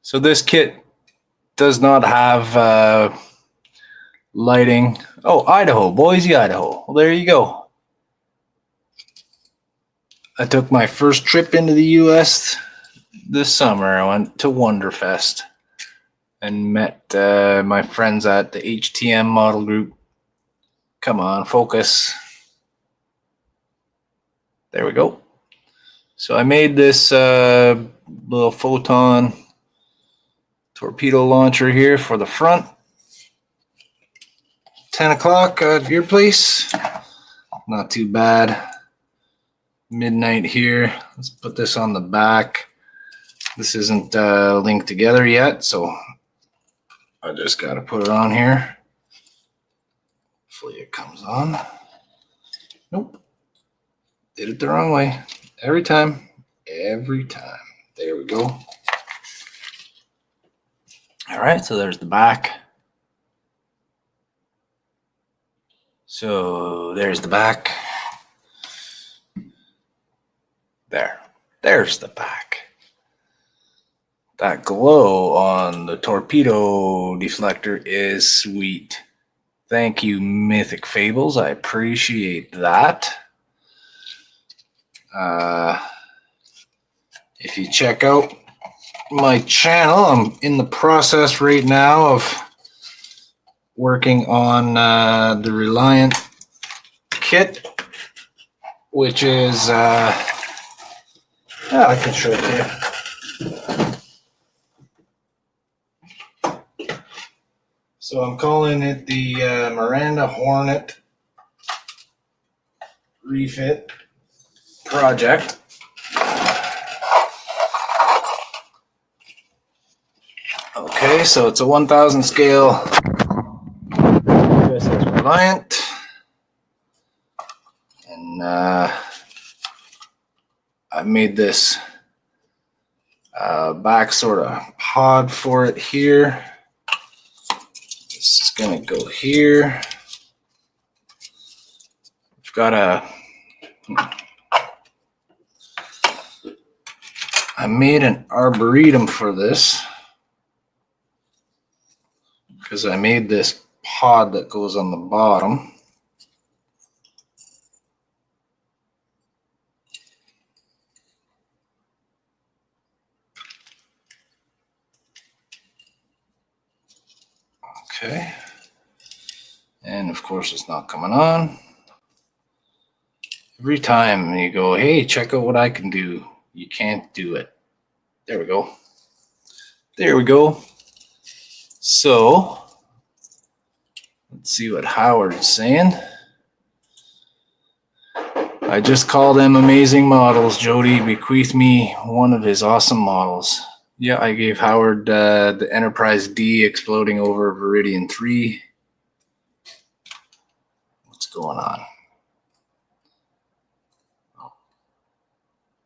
so this kit does not have lighting. Oh, Idaho, Boise, Idaho. Well, there you go. I took my first trip into the U.S. this summer. I went to Wonderfest and met my friends at the HTM model group. Come on, focus. There we go. So I made this little photon torpedo launcher here for the front. 10 o'clock at your place. Not too bad. Midnight here. Let's put this on the back. This isn't linked together yet, so I just got to put it on here. Hopefully it comes on. Nope. Did it the wrong way. Every time. Every time. There we go. All right, so there's the back. So there's the back. There's the back. That glow on the torpedo deflector is sweet. Thank you, Mythic Fables. I appreciate that. If you check out my channel, I'm in the process right now of working on the Reliant kit, which is I can show it to you. So I'm calling it the Miranda Hornet refit project. Okay, so it's a 1000 scale USS Reliant, and I made this back sort of pod for it here. This is gonna go here. We've got I made an arboretum for this because I made this pod that goes on the bottom. Okay, and of course it's not coming on. Every time you go, hey, check out what I can do, you can't do it. There we go. There we go. So let's see what Howard's saying. I just call them amazing models. Jody bequeathed me one of his awesome models. Yeah, I gave Howard the Enterprise D exploding over Viridian 3. What's going on? Oh,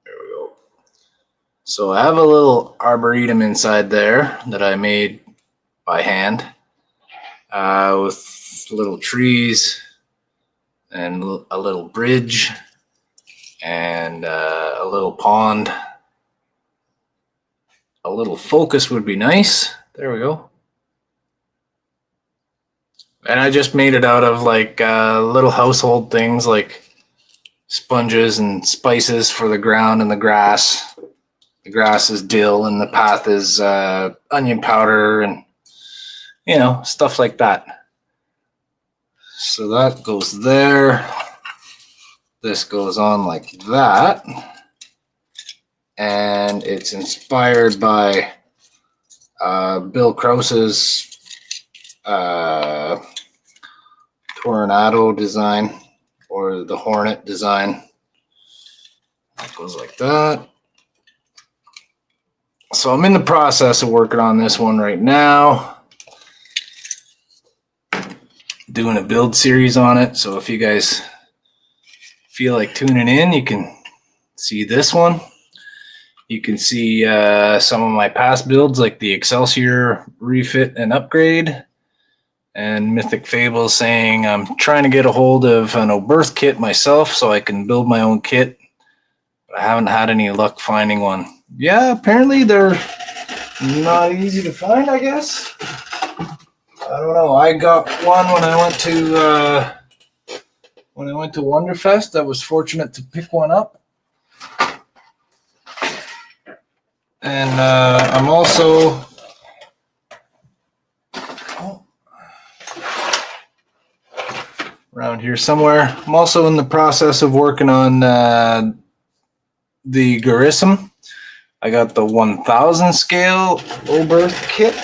there we go. So I have a little arboretum inside there that I made by hand with little trees and a little bridge and a little pond. A little focus would be nice. There we go. And I just made it out of like little household things like sponges and spices for the ground and the grass. The grass is dill and the path is onion powder and, you know, stuff like that. So that goes there. this goes on like that. And it's inspired by Bill Krause's Tornado design, or the Hornet design. It goes like that. So I'm in the process of working on this one right now. Doing a build series on it. So if you guys feel like tuning in, you can see this one. You can see some of my past builds, like the Excelsior refit and upgrade. And Mythic Fable saying I'm trying to get a hold of an Oberth kit myself so I can build my own kit. But I haven't had any luck finding one. Yeah, apparently they're not easy to find, I guess. I don't know. I got one when I went to Wonderfest. I was fortunate to pick one up. And I'm also around here somewhere. I'm also in the process of working on the Garrison. I got the 1000 scale Oberth kit.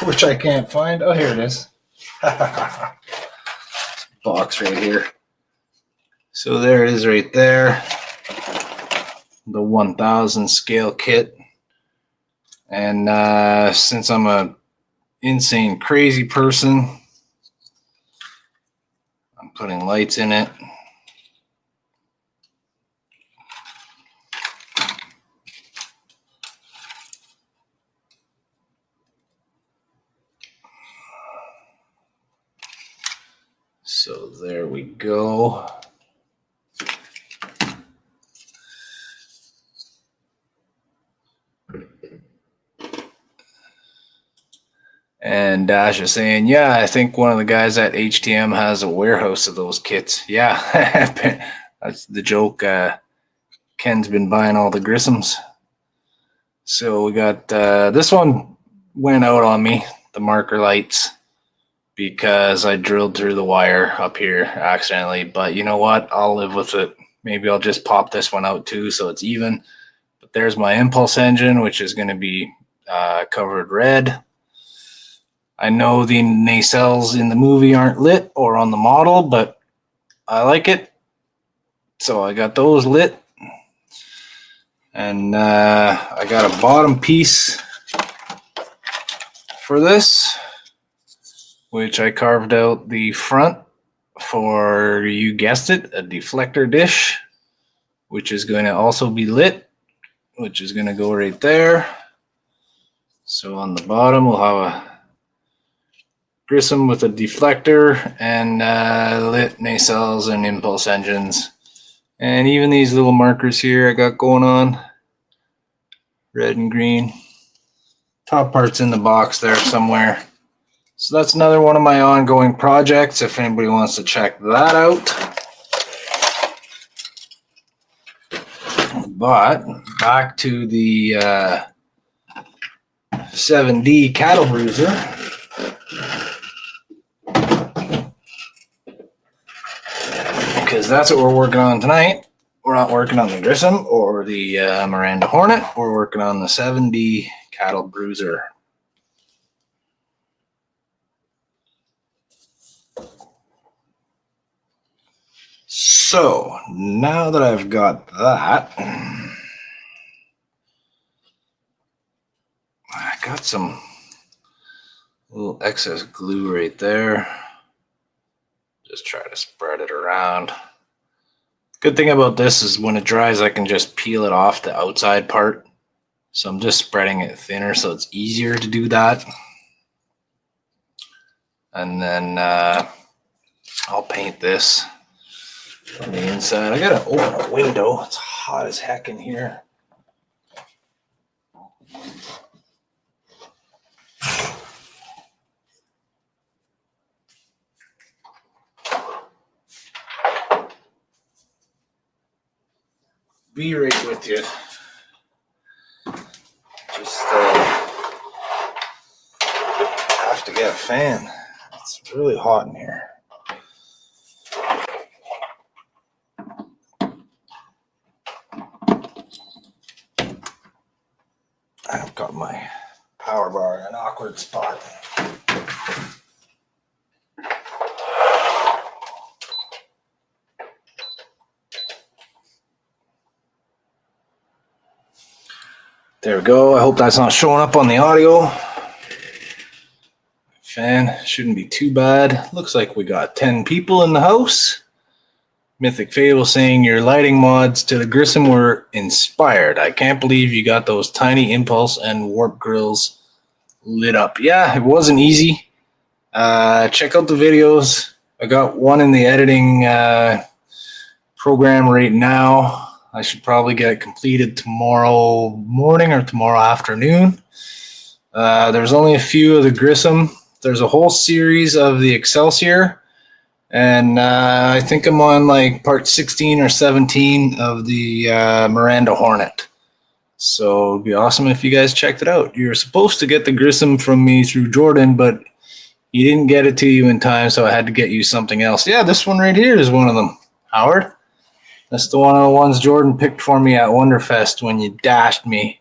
Which I can't find. Oh, here it is. Box right here. So there it is right there. The 1000 scale kit. And since I'm a insane crazy person, I'm putting lights in it. So there we go. And Dash is saying, yeah, I think one of the guys at HTM has a warehouse of those kits. Yeah, that's the joke. Ken's been buying all the Grissoms. So we got this one went out on me, the marker lights, because I drilled through the wire up here accidentally. But you know what? I'll live with it. Maybe I'll just pop this one out too so it's even. But there's my impulse engine, which is going to be covered red. I know the nacelles in the movie aren't lit or on the model, but I like it. So I got those lit. And I got a bottom piece for this, which I carved out the front for, you guessed it, a deflector dish, which is going to also be lit, which is going to go right there. So on the bottom, we'll have a Grissom with a deflector and lit nacelles and impulse engines. And even these little markers here I got going on, red and green. Top part's in the box there somewhere. So that's another one of my ongoing projects if anybody wants to check that out. But back to the 7D cattle bruiser. Because that's what we're working on tonight. We're not working on the Grissom or the Miranda Hornet. We're working on the 7D cattle bruiser. So now that I've got that, I got some little excess glue right there. Just try to spread it around. Good thing about this is when it dries, I can just peel it off the outside part. So I'm just spreading it thinner so it's easier to do that. And then I'll paint this on the inside. I gotta open a window. It's hot as heck in here. Be right with you. Just have to get a fan. really hot in here. I've got my power bar in an awkward spot. There we go. I hope that's not showing up on the audio. Fan shouldn't be too bad. Looks like we got 10 people in the house. Mythic Fable saying your lighting mods to the Grissom were inspired. I can't believe you got those tiny impulse and warp grills lit up. Yeah, it wasn't easy. Check out the videos. I got one in the editing program right now. I should probably get it completed tomorrow morning or tomorrow afternoon. There's only a few of the Grissom. There's a whole series of the Excelsior. And I think I'm on like part 16 or 17 of the Miranda Hornet. So it'd be awesome if you guys checked it out. You're supposed to get the Grissom from me through Jordan, but he didn't get it to you in time, so I had to get you something else. Yeah, this one right here is one of them, Howard. That's the one of the ones Jordan picked for me at Wonderfest when you dashed me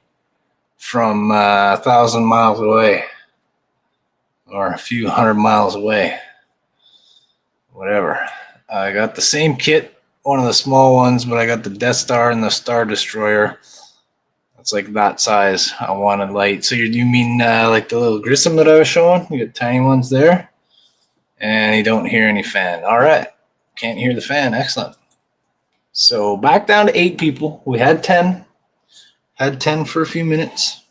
from 1,000 miles away. Or a few hundred miles away. Whatever. I got the same kit, one of the small ones, but I got the Death Star and the Star Destroyer. It's like that size. I wanted light. So you mean like the little Grissom that I was showing? You got tiny ones there. And you don't hear any fan. All right. Can't hear the fan. Excellent. So back down to 8 people. We had 10. Had 10 for a few minutes.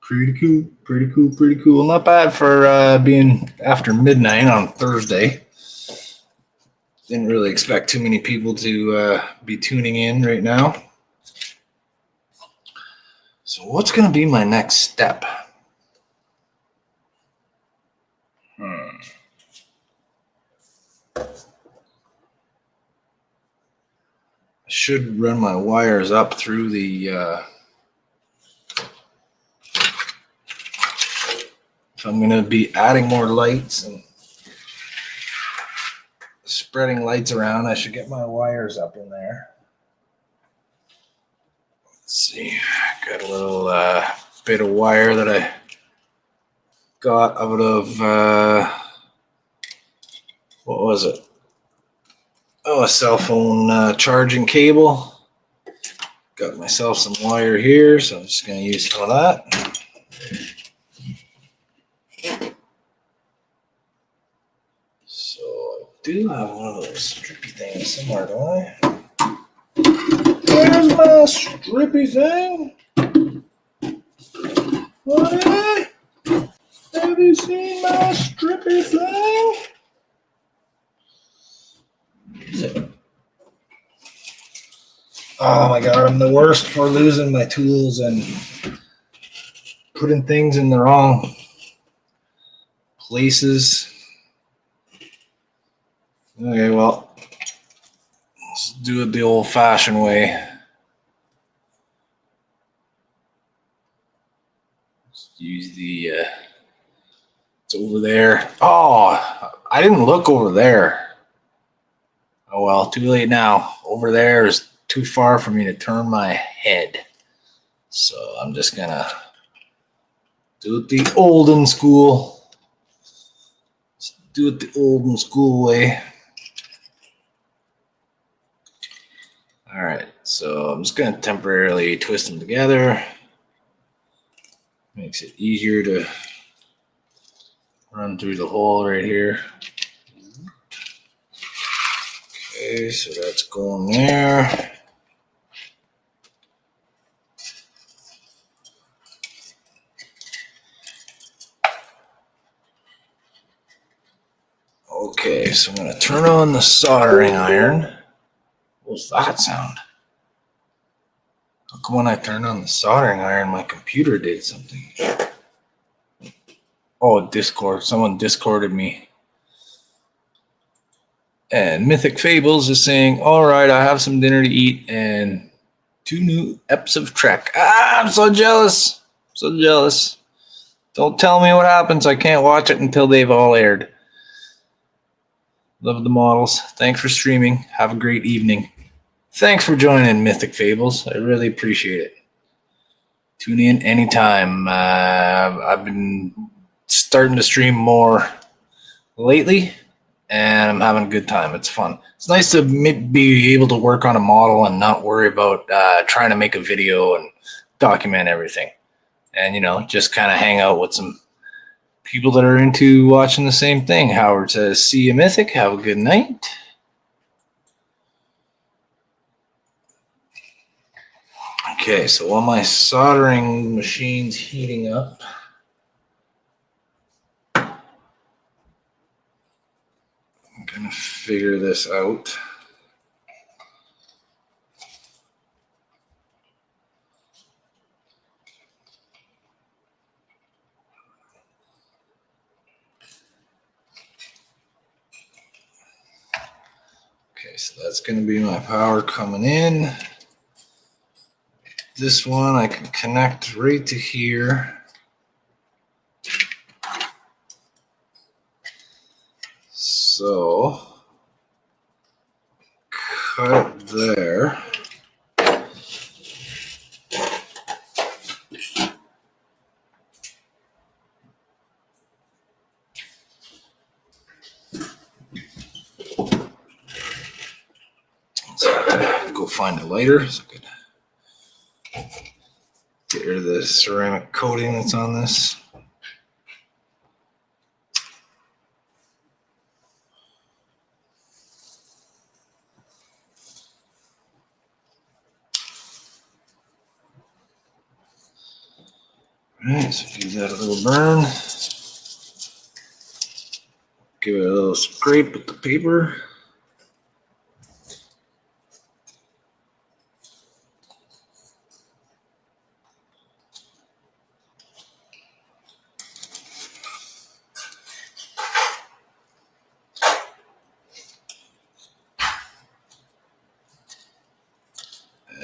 Pretty cool. Pretty cool. Pretty cool. Not bad for being after midnight on Thursday. Didn't really expect too many people to be tuning in right now. So what's going to be my next step? I should run my wires up through the... if I'm going to be adding more lights and spreading lights around, I should get my wires up in there. Let's see, got a little bit of wire that I got out of, what was it? Oh, a cell phone charging cable. Got myself some wire here, so I'm just going to use some of that. So I do have one of those strippy things somewhere, don't I? There's my strippy thing. What? Have you seen my strippy thing? Oh my god, I'm the worst for losing my tools and putting things in the wrong places. Okay, well, let's do it the old-fashioned way. Let's use the, it's over there. Oh, I didn't look over there. Oh well, too late now. Over there is too far for me to turn my head. So I'm just gonna do it the olden school. Let's do it the olden school way. All right, so I'm just gonna temporarily twist them together. Makes it easier to run through the hole right here. Okay, so that's going there. Okay, so I'm gonna turn on the soldering iron. What's that sound? How come when I turned on the soldering iron, my computer did something? Oh, Discord. Someone Discorded me. And Mythic Fables is saying, all right, I have some dinner to eat and 2 new eps of Trek. Ah, I'm so jealous. So jealous. Don't tell me what happens. I can't watch it until they've all aired. Love the models. Thanks for streaming. Have a great evening. Thanks for joining Mythic Fables. I really appreciate it. Tune in anytime. I've been starting to stream more lately, and I'm having a good time. It's fun. It's nice to be able to work on a model and not worry about trying to make a video and document everything. And, just kind of hang out with some people that are into watching the same thing. Howard says, see you, Mythic. Have a good night. Okay, so while my soldering machine's heating up, I'm going to figure this out. Okay, so that's going to be my power coming in. This one I can connect right to here. So, cut there. So I have to go find a lighter so I could get rid of the ceramic coating that's on this. All right, so give that a little burn. Give it a little scrape with the paper.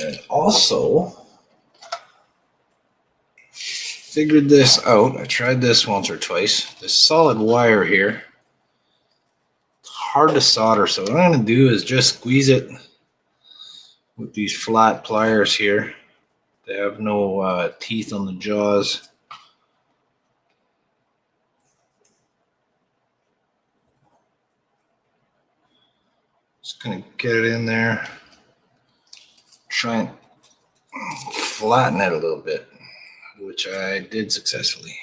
And also, figured this out. I tried this once or twice. This solid wire here, it's hard to solder. So what I'm going to do is just squeeze it with these flat pliers here. They have no teeth on the jaws. Just going to get it in there. Try and flatten it a little bit, which I did successfully.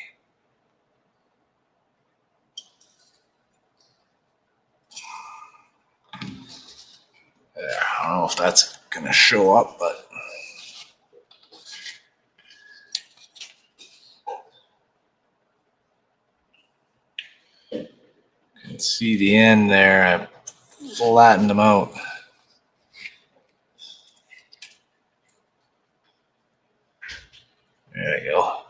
I don't know if that's going to show up, but you can see the end there. I flattened them out. There you go.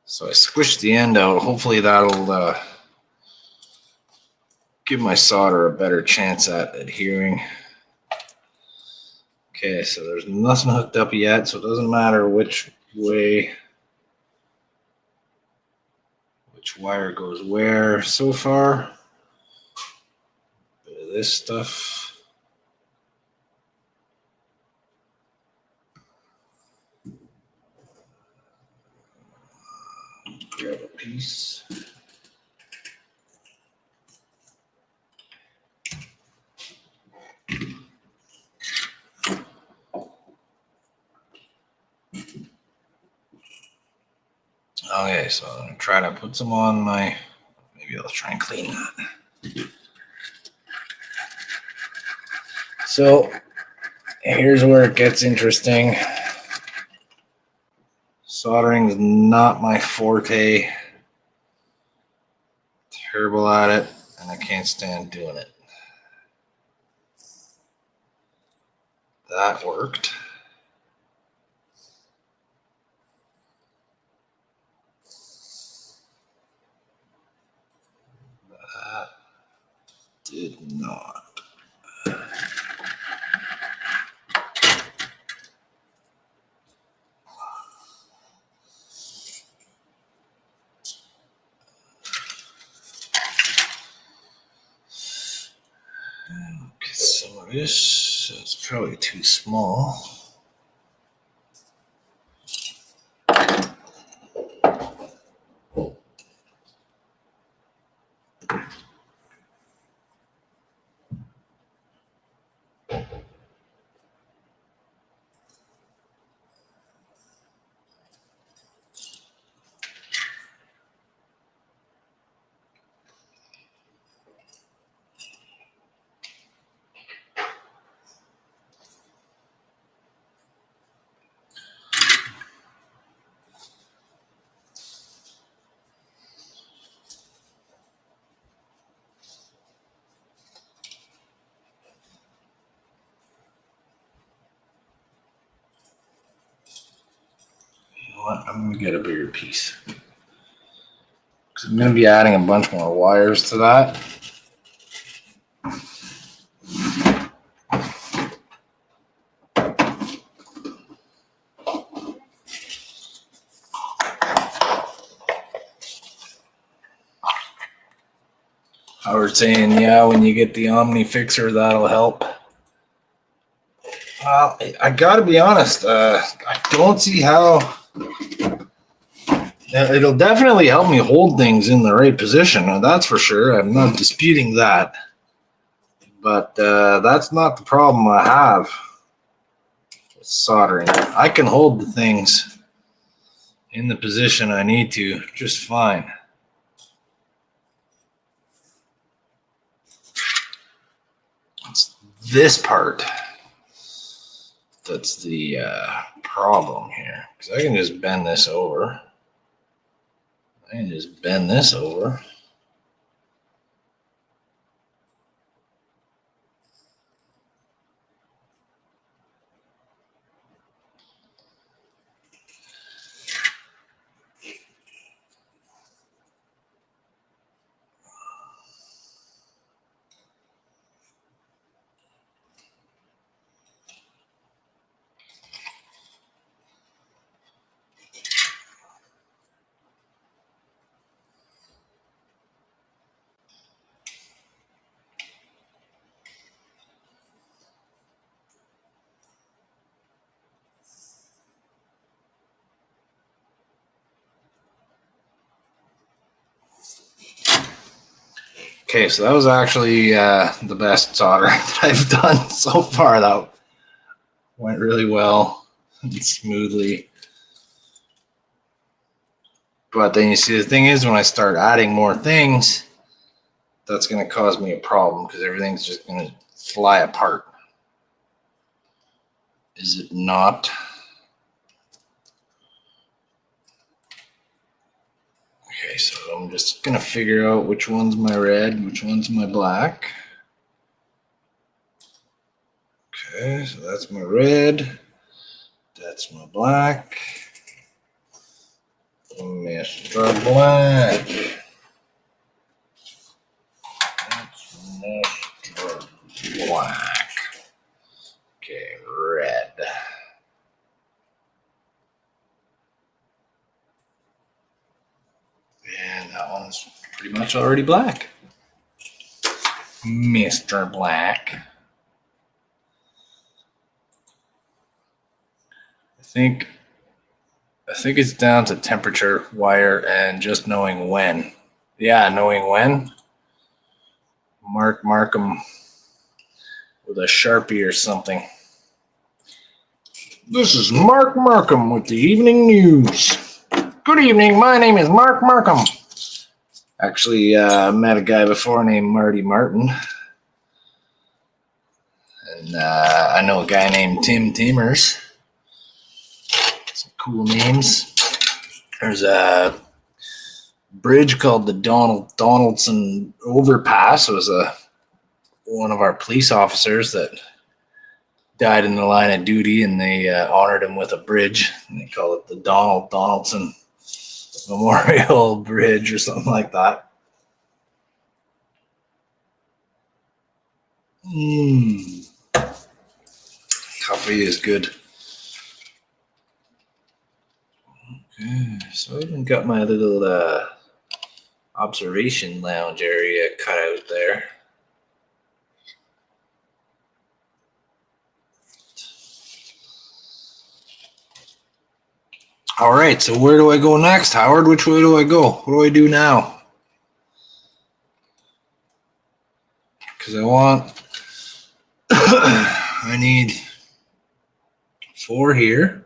So I squished the end out. Hopefully that'll give my solder a better chance at adhering. Okay, so there's nothing hooked up yet, so it doesn't matter which way, which wire goes where so far. Bit of this stuff. Grab a piece. Okay, so I'm gonna try to put some on my, maybe I'll try and clean that. So here's where it gets interesting. Soldering is not my forte. Terrible at it, and I can't stand doing it. That worked. That did not. Get some of this. It's probably too small. I'm going to get a bigger piece. Because I'm going to be adding a bunch more wires to that. Howard's saying, yeah, when you get the Omni fixer, that'll help. Well, I got to be honest. I don't see how. It'll definitely help me hold things in the right position. That's for sure. I'm not disputing that. But that's not the problem I have with soldering. I can hold the things in the position I need to just fine. It's this part that's the problem here. Because I can just bend this over. I can just bend this over. Okay, so that was actually the best solder that I've done so far. That went really well and smoothly. But then you see, the thing is, when I start adding more things, that's going to cause me a problem because everything's just going to fly apart. Is it not? Okay, so I'm just going to figure out which one's my red, which one's my black. Okay, so that's my red. That's my black. Mr. Black. That's Mr. Black. Okay, red. And that one's pretty much already black. Mr. Black. I think it's down to temperature, wire, and just knowing when. Yeah, knowing when. Mark them with a Sharpie or something. This is Mark Markham with the evening news. Good evening, my name is Mark Markham. Actually, met a guy before named Marty Martin. And I know a guy named Tim Timmers. Some cool names. There's a bridge called the Donaldson Overpass. It was one of our police officers that died in the line of duty, and they honored him with a bridge. And they call it the Donaldson Memorial Bridge or something like that. Coffee is good. Okay, so I even got my little observation lounge area cut out there. All right, so where do I go next, Howard? Which way do I go? What do I do now? Because I want, I need 4 here.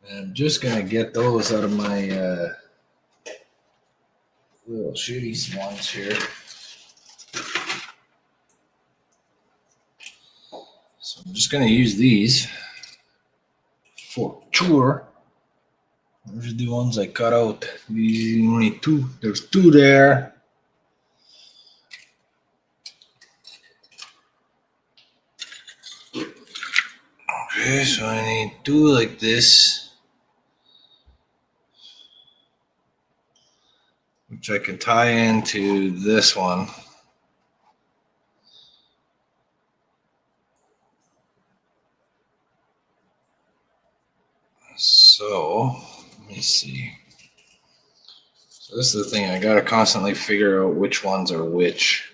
And I'm just going to get those out of my little shitty ones here. So I'm just going to use these for sure. Those are the ones I cut out. These only 2. There's 2 there. Okay, so I need 2 like this, which I can tie into this one. So let me see. So this is the thing. I got to constantly figure out which ones are which.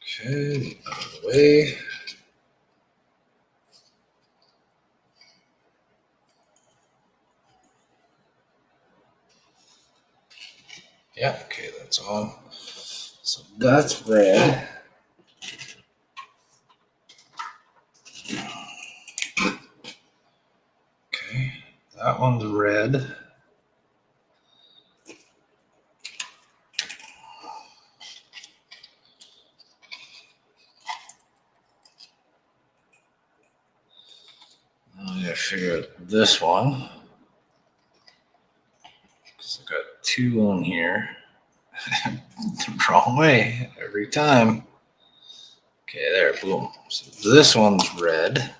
Okay, out of the way. Yeah, okay, that's on. So that's red. Okay, that one's red. Now I gotta figure out this one. Because I've got 2 on here. The wrong way every time. Okay, there, boom. So this one's red.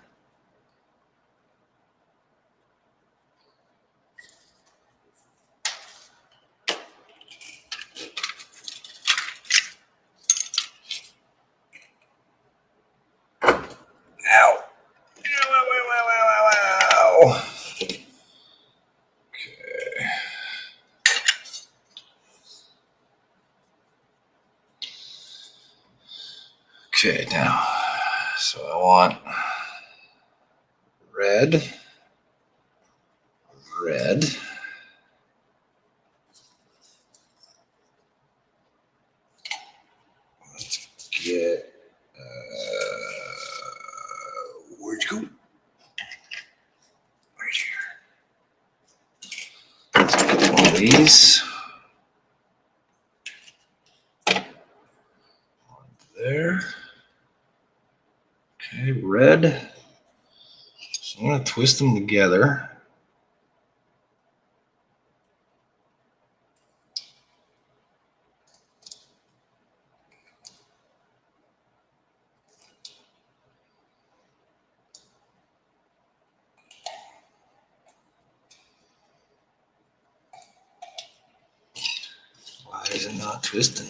Ow. Ow. Okay. Okay, now, so I want red, red. Let's get, where'd you go? Right here. Let's get one of these. One there. Okay, red. So I'm going to twist them together. Why is it not twisting?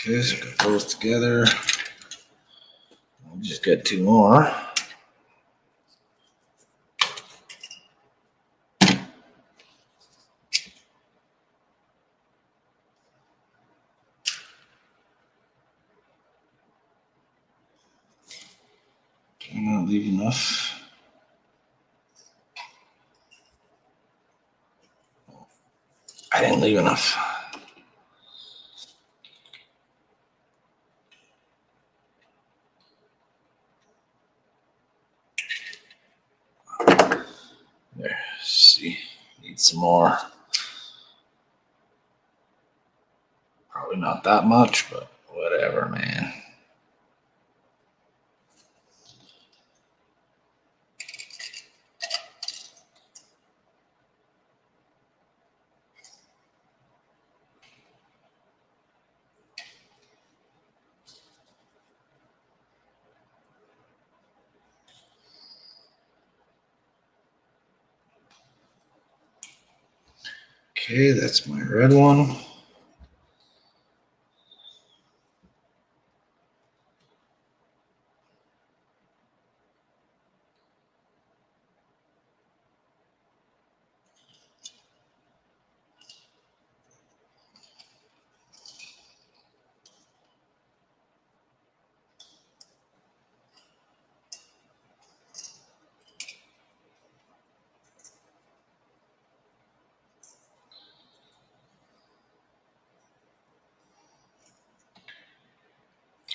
Okay, so got those together. I'll just get 2 more. Did I not leave enough? I didn't leave enough. There, see, need some more. Probably not that much, but whatever, man. Okay, that's my red one.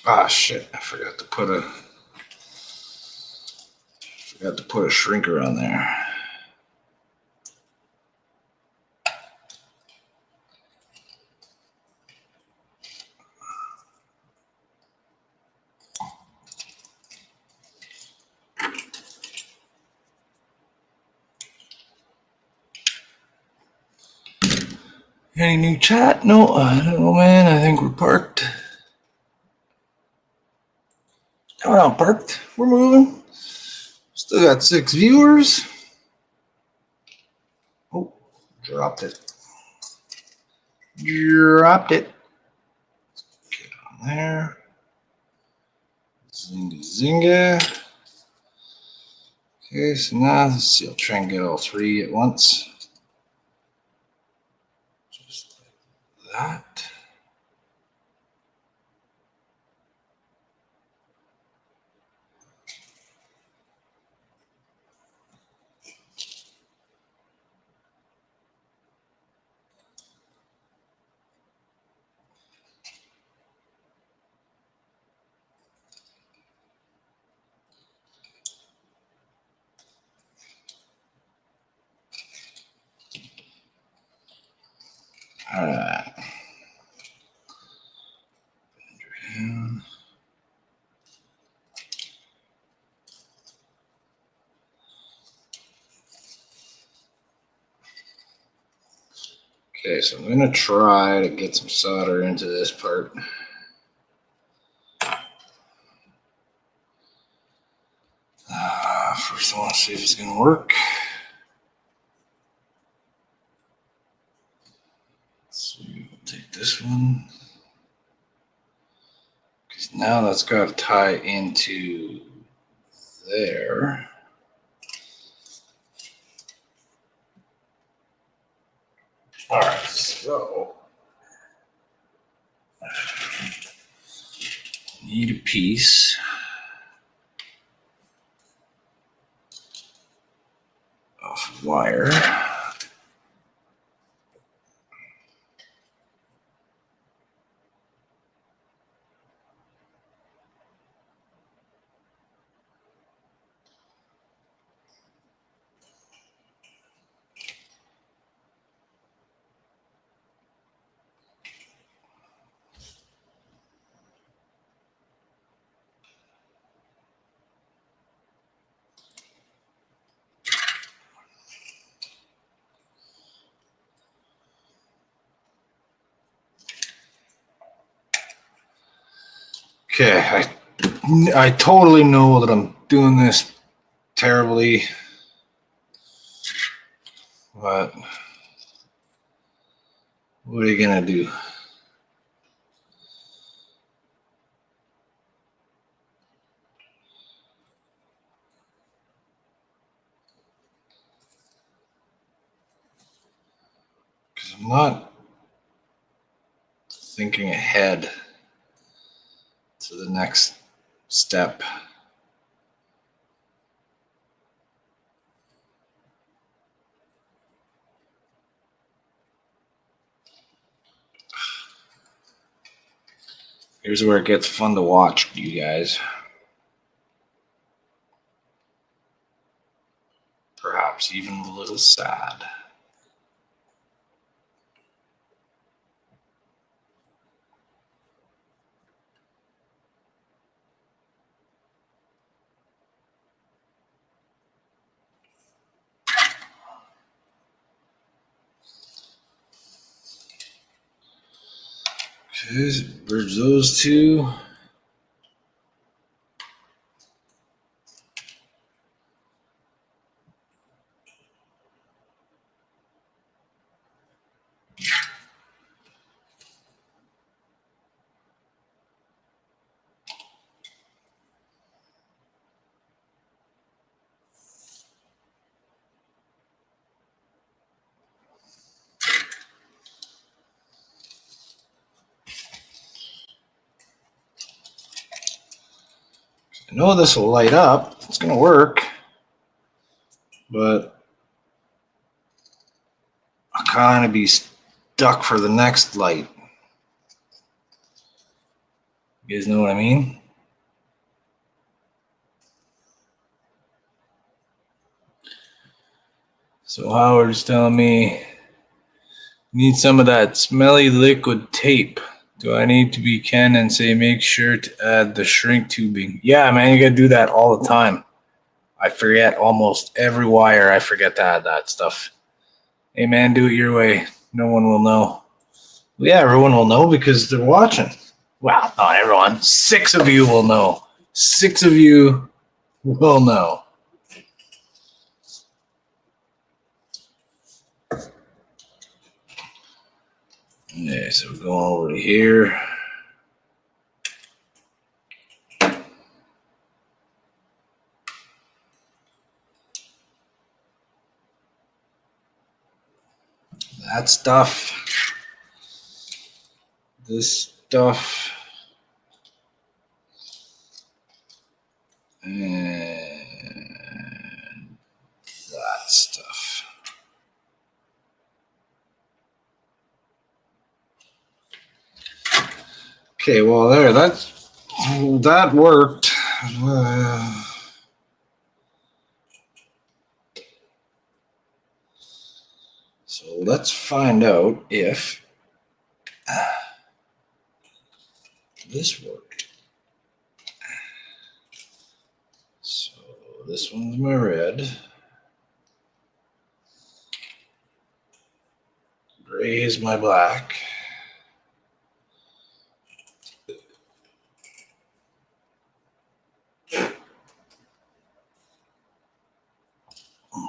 Ah, shit! I forgot to put a shrinker on there. Any new chat? No, I don't know, man. I think we're parked. No, we're not parked. We're moving. Still got 6 viewers. Oh, dropped it. Dropped it. Get on there. Zinga, zinga. Okay, so now let's see. I'll try and get all 3 at once. Just like that. All right. Okay, so I'm going to try to get some solder into this part. First I want to see if it's going to work. So we'll take this one. Because now that's got to tie into there. All right, so need a piece of wire. Okay, I totally know that I'm doing this terribly, but what are you gonna do? Because I'm not thinking ahead to the next step. Here's where it gets fun to watch, you guys. Perhaps even a little sad. Okay, bridge those two. I know this will light up. It's going to work. But I'll kind of be stuck for the next light. You guys know what I mean? So Howard's telling me, need some of that smelly liquid tape. Do I need to be Ken and say, make sure to add the shrink tubing? Yeah, man, you got to do that all the time. I forget almost every wire. I forget to add that stuff. Hey, man, do it your way. No one will know. Well, yeah, everyone will know because they're watching. Well, not everyone. 6 of you will know. 6 of you will know. Yeah, so we're going over to here. That stuff. This stuff. And that stuff. Okay, well, there, that worked. So let's find out if this worked. So this one's my red. Gray is my black.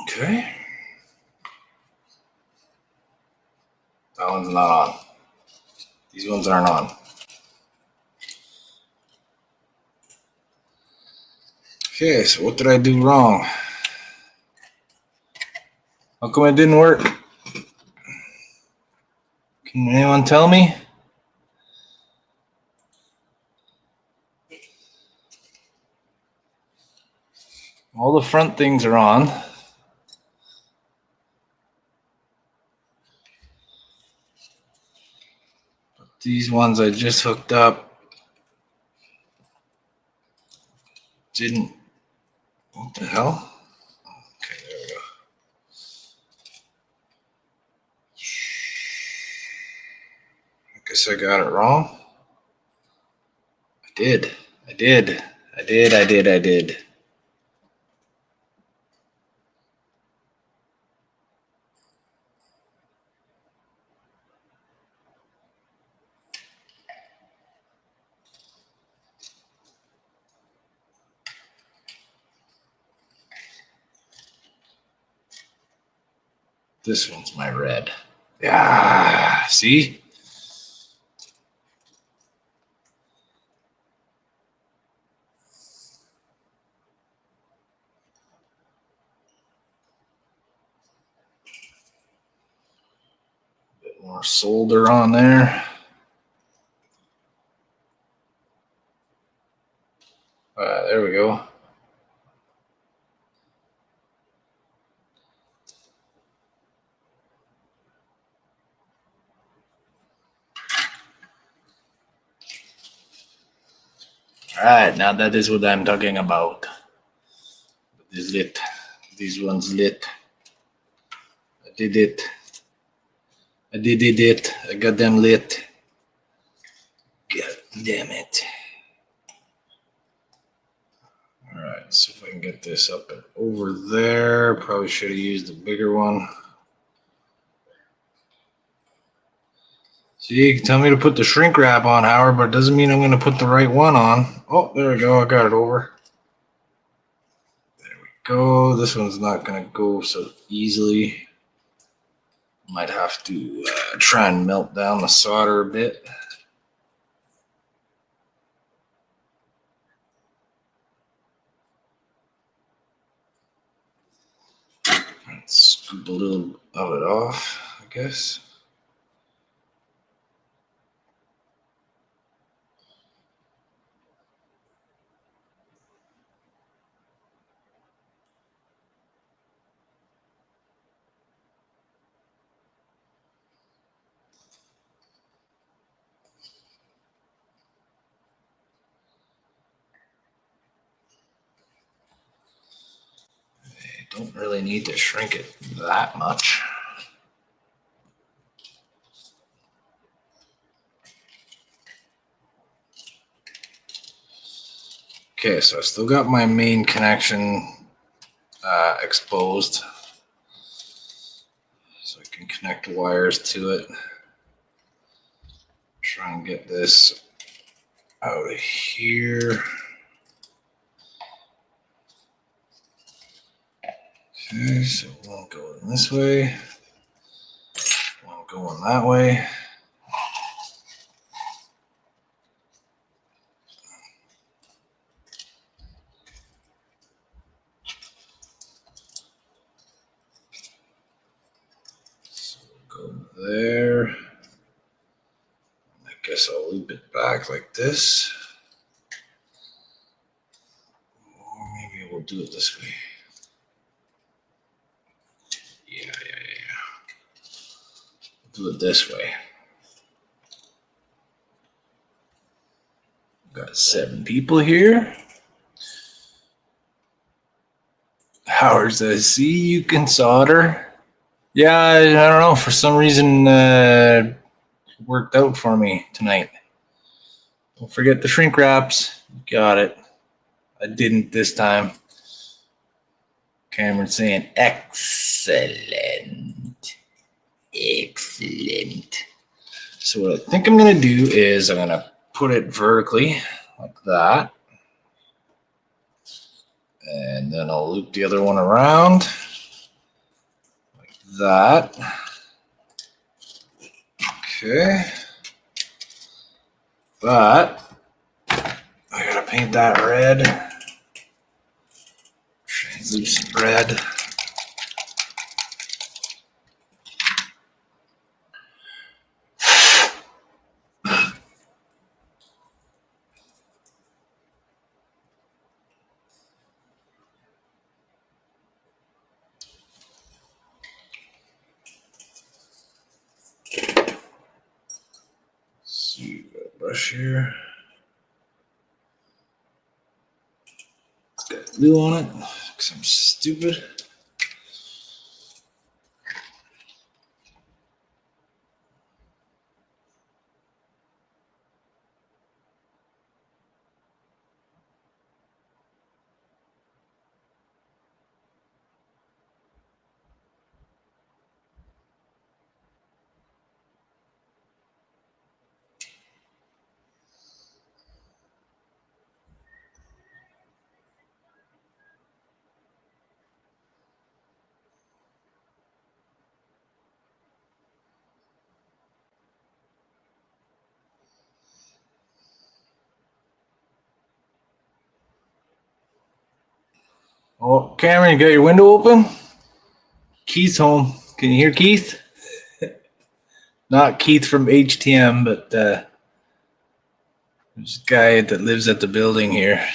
Okay. That one's not on. These ones aren't on. Okay, so what did I do wrong? How come it didn't work? Can anyone tell me? All the front things are on. But these ones I just hooked up didn't. What the hell? Okay, there we go. I guess I got it wrong. I did. This one's my red. Yeah, see? Bit more solder on there. There we go. All right, now that is what I'm talking about. This lit. These ones lit. I did it. I got them lit. God damn it. All right, see if I can get this up and over there. Probably should have used a bigger one. See, you can tell me to put the shrink wrap on, Howard, but it doesn't mean I'm going to put the right one on. Oh, there we go. I got it over. There we go. This one's not going to go so easily. Might have to try and melt down the solder a bit. Let's scoop a little of it off, I guess. Don't really need to shrink it that much. Okay, so I still got my main connection exposed, so I can connect wires to it. Try and get this out of here. Okay, so one going this way, one going that way. So we'll go there. I guess I'll loop it back like this. Or maybe we'll do it this way. Yeah. Do it this way. Got 7 people here. Howard says, see, you can solder. Yeah, I don't know. For some reason, it worked out for me tonight. Don't forget the shrink wraps. Got it. I didn't this time. Cameron's saying, excellent. Excellent. So what I think I'm going to do is I'm going to put it vertically like that. And then I'll loop the other one around like that. Okay. But I got to paint that red. Translucent red. See, got a brush here. It's got glue on it because I'm stupid. Oh, Cameron, you got your window open? Keith's home. Can you hear Keith? Not Keith from HTM, but there's a guy that lives at the building here.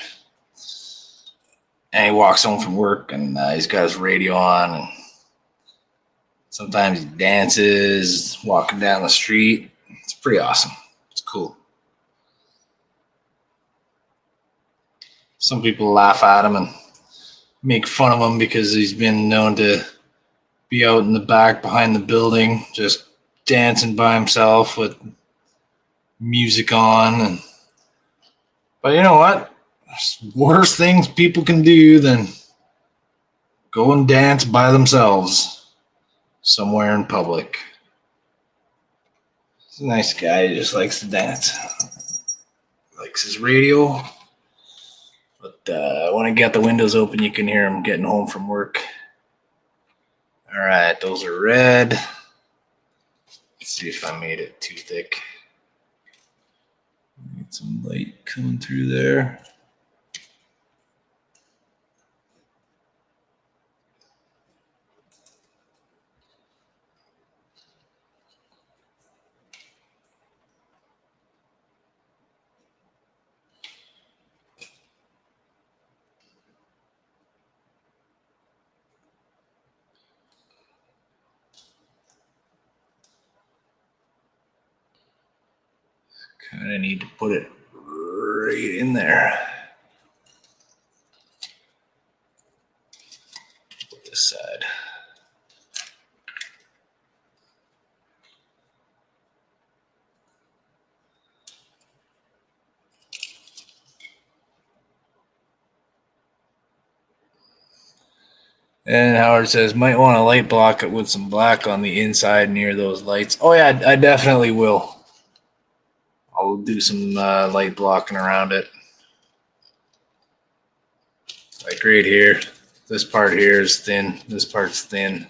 And he walks home from work and he's got his radio on. And sometimes he dances, walking down the street. It's pretty awesome. It's cool. Some people laugh at him and make fun of him because he's been known to be out in the back behind the building, just dancing by himself with music on. But you know what? There's worse things people can do than go and dance by themselves somewhere in public. He's a nice guy. He just likes to dance. Likes his radio. But when I get the windows open, you can hear him getting home from work. All right, those are red. Let's see if I made it too thick. Need some light coming through there. Kind of need to put it right in there. this side. And Howard says, might want to light block it with some black on the inside near those lights. Oh yeah, I definitely will. I'll do some light blocking around it. Like right here. This part here is thin. This part's thin.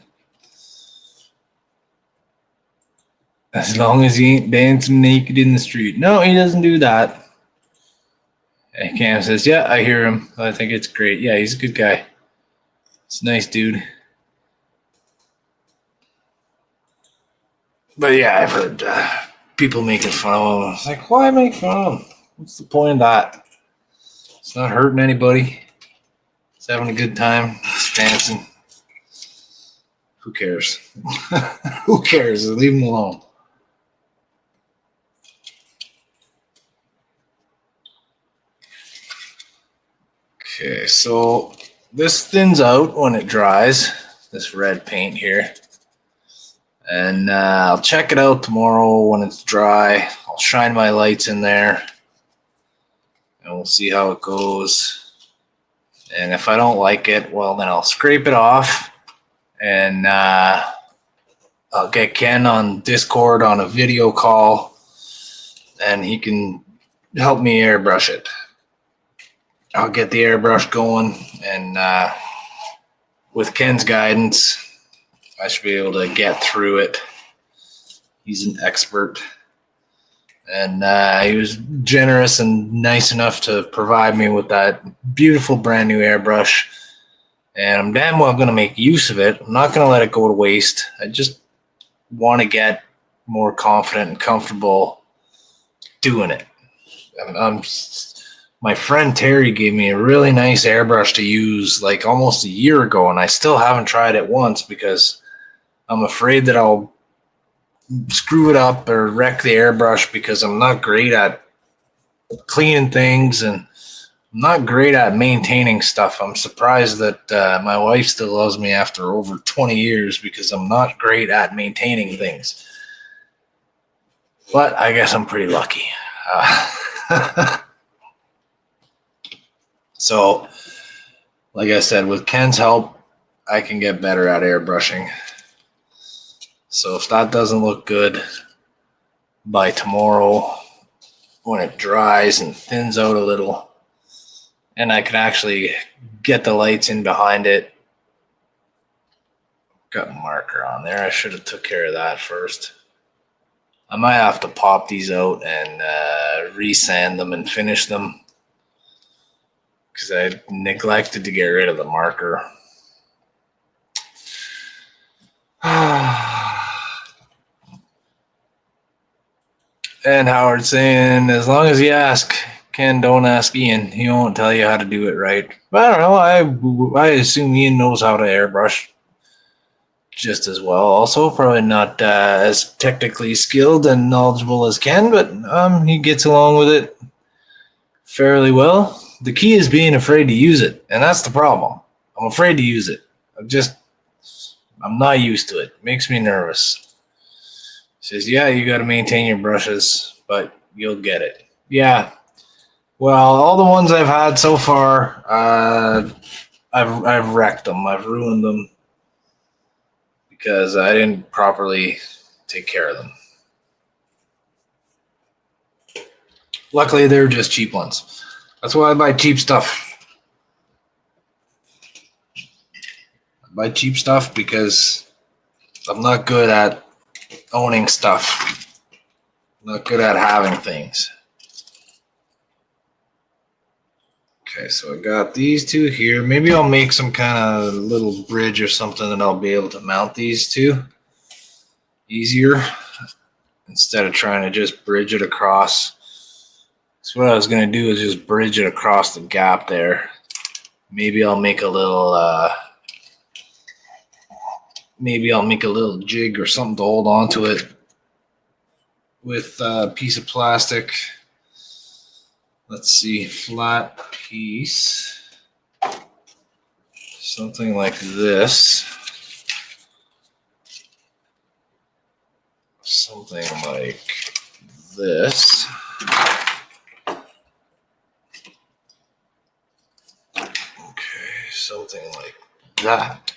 As long as he ain't dancing naked in the street. No, he doesn't do that. And Cam says, yeah, I hear him. I think it's great. Yeah, he's a good guy. It's a nice dude. But yeah, I've heard people making fun of him. It's like, why make fun of him? What's the point of that? It's not hurting anybody. He's having a good time. He's dancing. Who cares? Who cares? Leave him alone. Okay, so this thins out when it dries, this red paint here. And I'll check it out tomorrow when it's dry. I'll shine my lights in there. And we'll see how it goes. And if I don't like it, well, then I'll scrape it off. And I'll get Ken on Discord on a video call. And he can help me airbrush it. I'll get the airbrush going. And with Ken's guidance, I should be able to get through it. He's an expert. And he was generous and nice enough to provide me with that beautiful brand new airbrush. And I'm damn well going to make use of it. I'm not going to let it go to waste. I just want to get more confident and comfortable doing it. My friend Terry gave me a really nice airbrush to use like almost a year ago, and I still haven't tried it once because I'm afraid that I'll screw it up or wreck the airbrush because I'm not great at cleaning things and I'm not great at maintaining stuff. I'm surprised that my wife still loves me after over 20 years because I'm not great at maintaining things. But I guess I'm pretty lucky. So, like I said, with Ken's help, I can get better at airbrushing. So if that doesn't look good by tomorrow, when it dries and thins out a little, and I can actually get the lights in behind it. Got a marker on there. I should have took care of that first. I might have to pop these out and resand them and finish them because I neglected to get rid of the marker. And Howard saying, as long as you ask, Ken, don't ask Ian. He won't tell you how to do it right. But I don't know. I assume Ian knows how to airbrush just as well. Also, probably not as technically skilled and knowledgeable as Ken, but he gets along with it fairly well. The key is being afraid to use it, and that's the problem. I'm afraid to use it. I'm not used to it. It makes me nervous. Says, yeah, you got to maintain your brushes, but you'll get it. Yeah. Well, all the ones I've had so far, I've wrecked them. I've ruined them because I didn't properly take care of them. Luckily, they're just cheap ones. That's why I buy cheap stuff. I buy cheap stuff because I'm not good at owning stuff. I'm not good at having things. Okay, so I got these two here. Maybe I'll make some kind of little bridge or something and I'll be able to mount these two easier instead of trying to just bridge it across. So what I was going to do is just bridge it across the gap there. Maybe I'll make a little jig or something to hold on to it with a piece of plastic. Let's see, flat piece. something like this. Something like this. Okay, something like that.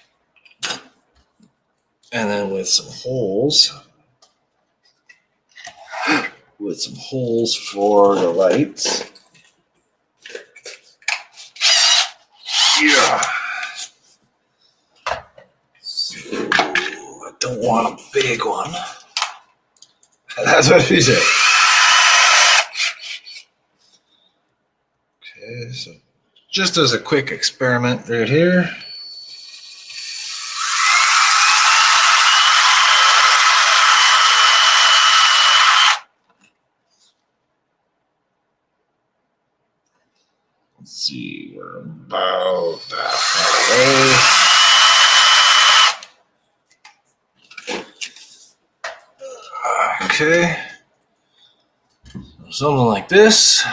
And then with some holes. With some holes for the lights. Yeah. So I don't want a big one. That's what she said. Okay, so just as a quick experiment right here. Let's see, we're about halfway. Okay, something like this.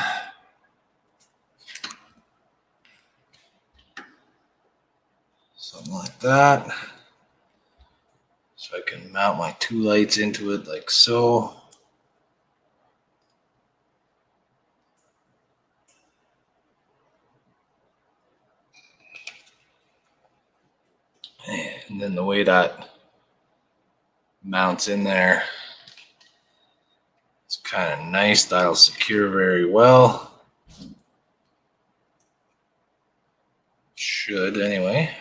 Something like that. So I can mount my two lights into it like so. And then the way that mounts in there, it's kind of nice. That'll secure very well. Should anyway.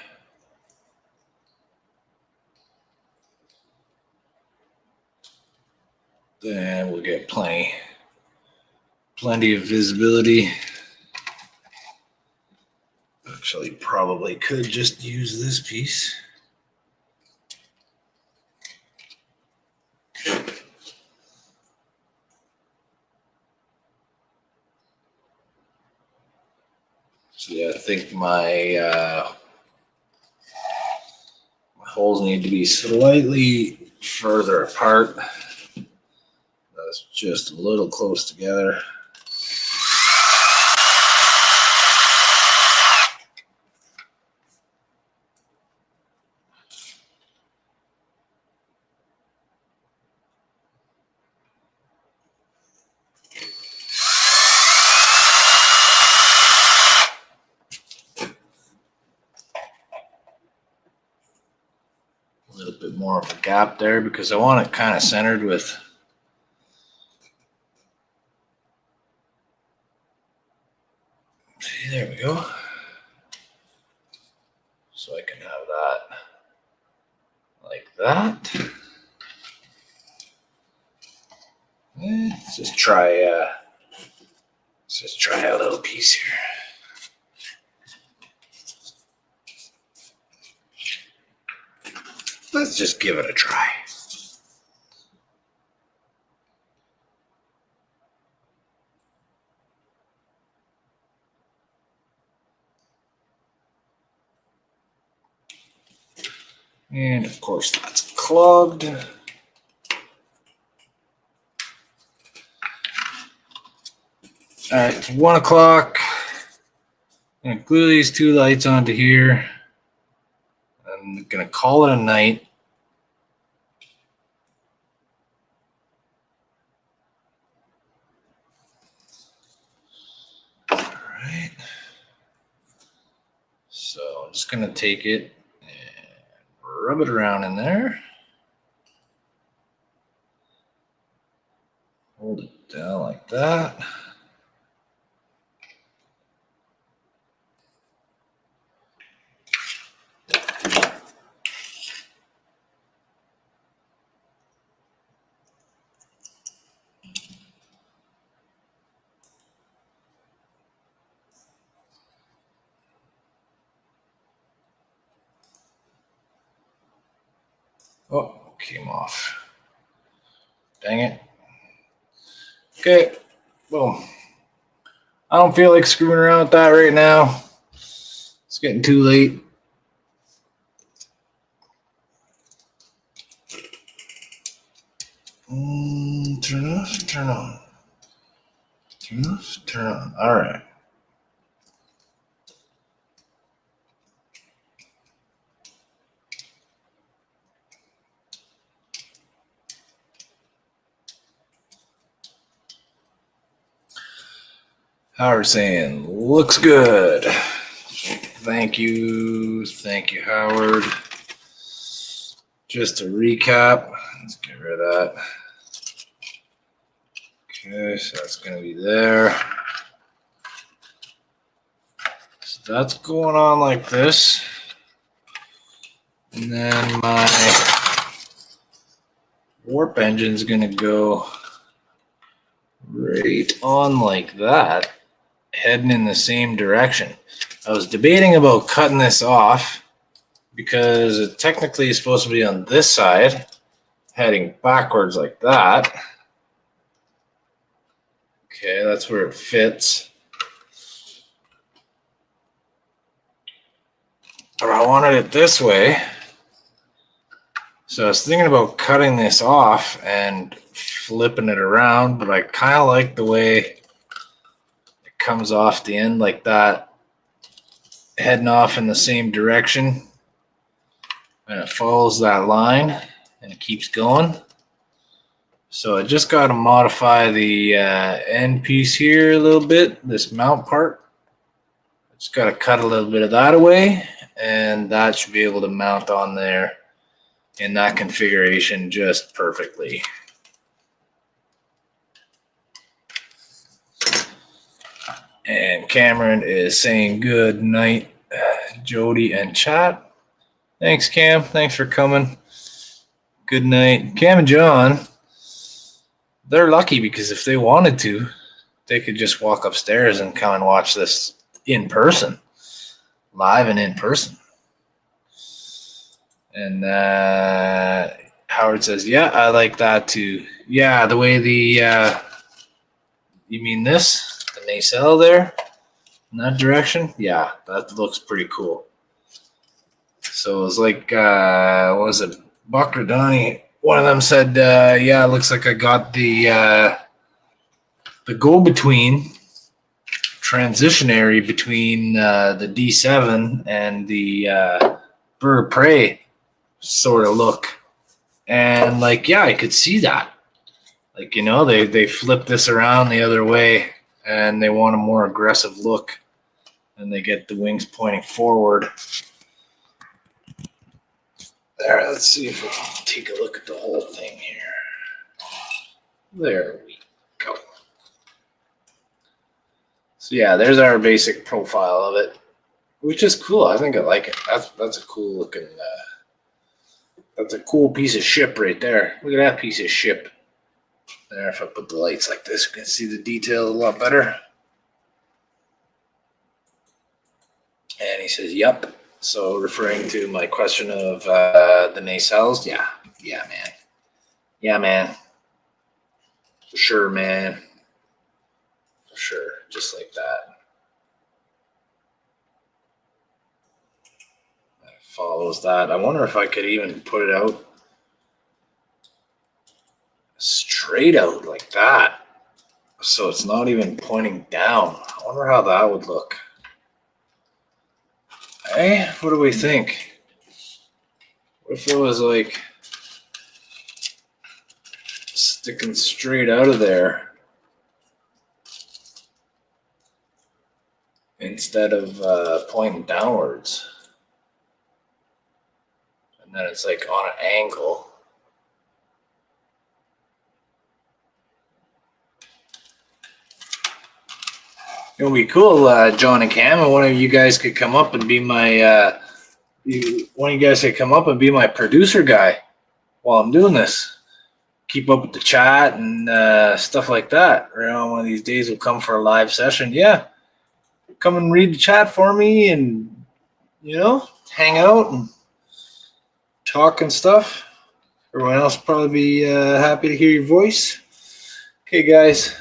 Then we'll get plenty of visibility. Actually, probably could just use this piece. So yeah, I think my holes need to be slightly further apart. That's just a little close together. A little bit more of a gap there because I want it kind of centered with. See, there we go. So I can have that like that. Let's just try a little piece here. Let's just give it a try. And of course that's clogged. All right, it's 1 o'clock. I'm gonna glue these two lights onto here. I'm gonna call it a night. All right. So I'm just gonna take it and rub it around in there. Hold it down like that. Oh, came off. Dang it. Okay, boom. I don't feel like screwing around with that right now. It's getting too late. Turn off, turn on. Turn off, turn on. All right. Howard saying, looks good. Thank you, Howard. Just to recap, let's get rid of that. Okay, so that's going to be there. So that's going on like this. And then my warp engine is going to go right on like that, heading in the same direction. I was debating about cutting this off because it technically is supposed to be on this side, heading backwards like that. Okay, that's where it fits. But I wanted it this way. So I was thinking about cutting this off and flipping it around, but I kind of like the way it comes off the end like that, heading off in the same direction. And it follows that line and it keeps going. So I just got to modify the end piece here a little bit, this mount part. Just got to cut a little bit of that away, and that should be able to mount on there in that configuration just perfectly. And Cameron is saying good night, Jody and chat. Thanks, Cam. Thanks for coming. Good night. Cam and John, they're lucky because if they wanted to, they could just walk upstairs and come and watch this in person, live and in person. And Howard says, yeah, I like that too. Yeah, the way the, you mean this? The nacelle there? In that direction? Yeah, that looks pretty cool. So it was like, what was it? Buck or Donnie? One of them said, yeah, it looks like I got the go-between, transitionary between the D7 and the Bird Prey sort of look. And like, yeah, I could see that. Like, you know, they flip this around the other way and they want a more aggressive look, and they get the wings pointing forward. There, let's see if we can take a look at the whole thing here. There we go. So yeah, there's our basic profile of it, which is cool. I think I like it. That's a cool looking. That's a cool piece of ship right there. Look at that piece of ship. There, if I put the lights like this, you can see the detail a lot better. And he says, "Yep." So referring to my question of the nacelles, yeah, man, for sure, man, for sure, just like that. That follows that. I wonder if I could even put it out straight out like that, so it's not even pointing down. I wonder how that would look. Hey, what do we think? What if it was like sticking straight out of there instead of pointing downwards? And then it's like on an angle. It would be cool, John and Cam, and one of you guys could come up and be my producer guy while I'm doing this. Keep up with the chat and stuff like that. You know, one of these days we'll come for a live session. Yeah, come and read the chat for me, and you know, hang out and talk and stuff. Everyone else will probably be happy to hear your voice. Okay, guys.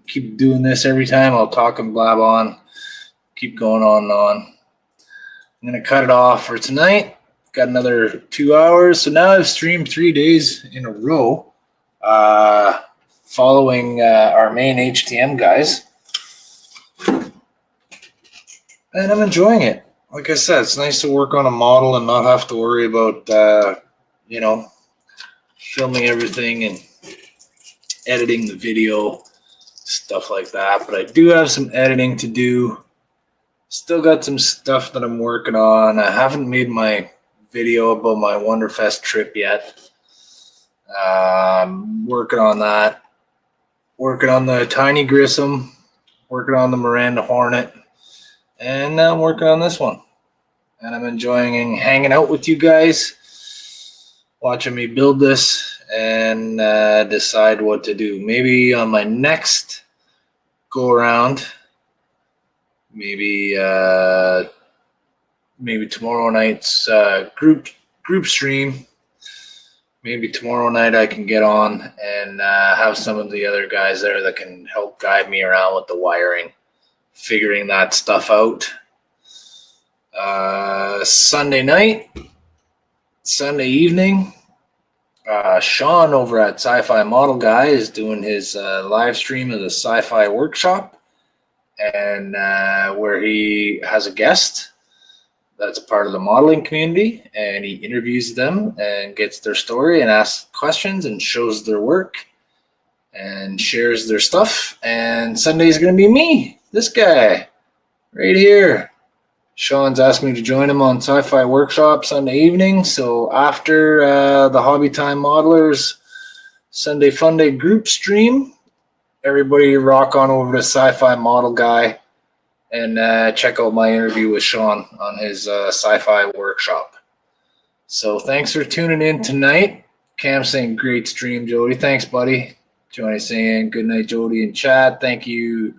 Keep doing this every time. I'll talk and blab on. Keep going on and on. I'm going to cut it off for tonight. Got another 2 hours. So now I've streamed 3 days in a row following our main HTM guys. And I'm enjoying it. Like I said, it's nice to work on a model and not have to worry about, you know, filming everything and editing the video stuff like that. But I do have some editing to do. Still got some stuff that I'm working on. I haven't made my video about my Wonderfest trip yet. Working on that. Working on the Tiny Grissom. Working on the Miranda Hornet. And now I'm working on this one. And I'm enjoying hanging out with you guys, watching me build this and decide what to do. Maybe on my next go around, maybe tomorrow night's group stream. Maybe tomorrow night I can get on and have some of the other guys there that can help guide me around with the wiring, figuring that stuff out. Sunday evening, Sean over at Sci-Fi Model Guy is doing his live stream of the Sci-Fi Workshop, and where he has a guest that's part of the modeling community, and he interviews them and gets their story and asks questions and shows their work and shares their stuff. And Sunday is going to be me, this guy right here. Sean's asked me to join him on Sci-Fi Workshop Sunday evening. So after the Hobby Time Modelers Sunday Fun Day group stream, everybody rock on over to Sci-Fi Model Guy and check out my interview with Sean on his Sci-Fi Workshop. So thanks for tuning in tonight. Cam saying great stream, Jody. Thanks, buddy. Johnny saying good night, Jody in chat. Thank you.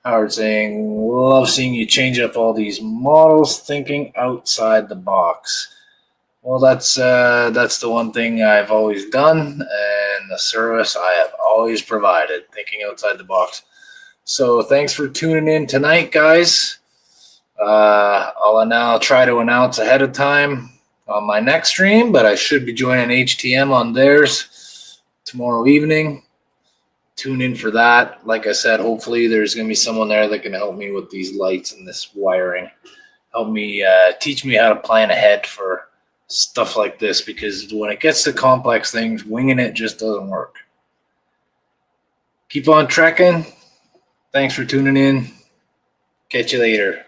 Howard saying, love seeing you change up all these models, thinking outside the box. Well, that's the one thing I've always done, and the service I have always provided, thinking outside the box. So thanks for tuning in tonight, guys. I'll now try to announce ahead of time on my next stream, but I should be joining HTM on theirs tomorrow evening. Tune in for that. Like I said, hopefully there's going to be someone there that can help me with these lights and this wiring. Help me teach me how to plan ahead for stuff like this, because when it gets to complex things, winging it just doesn't work. Keep on trekking. Thanks for tuning in. Catch you later.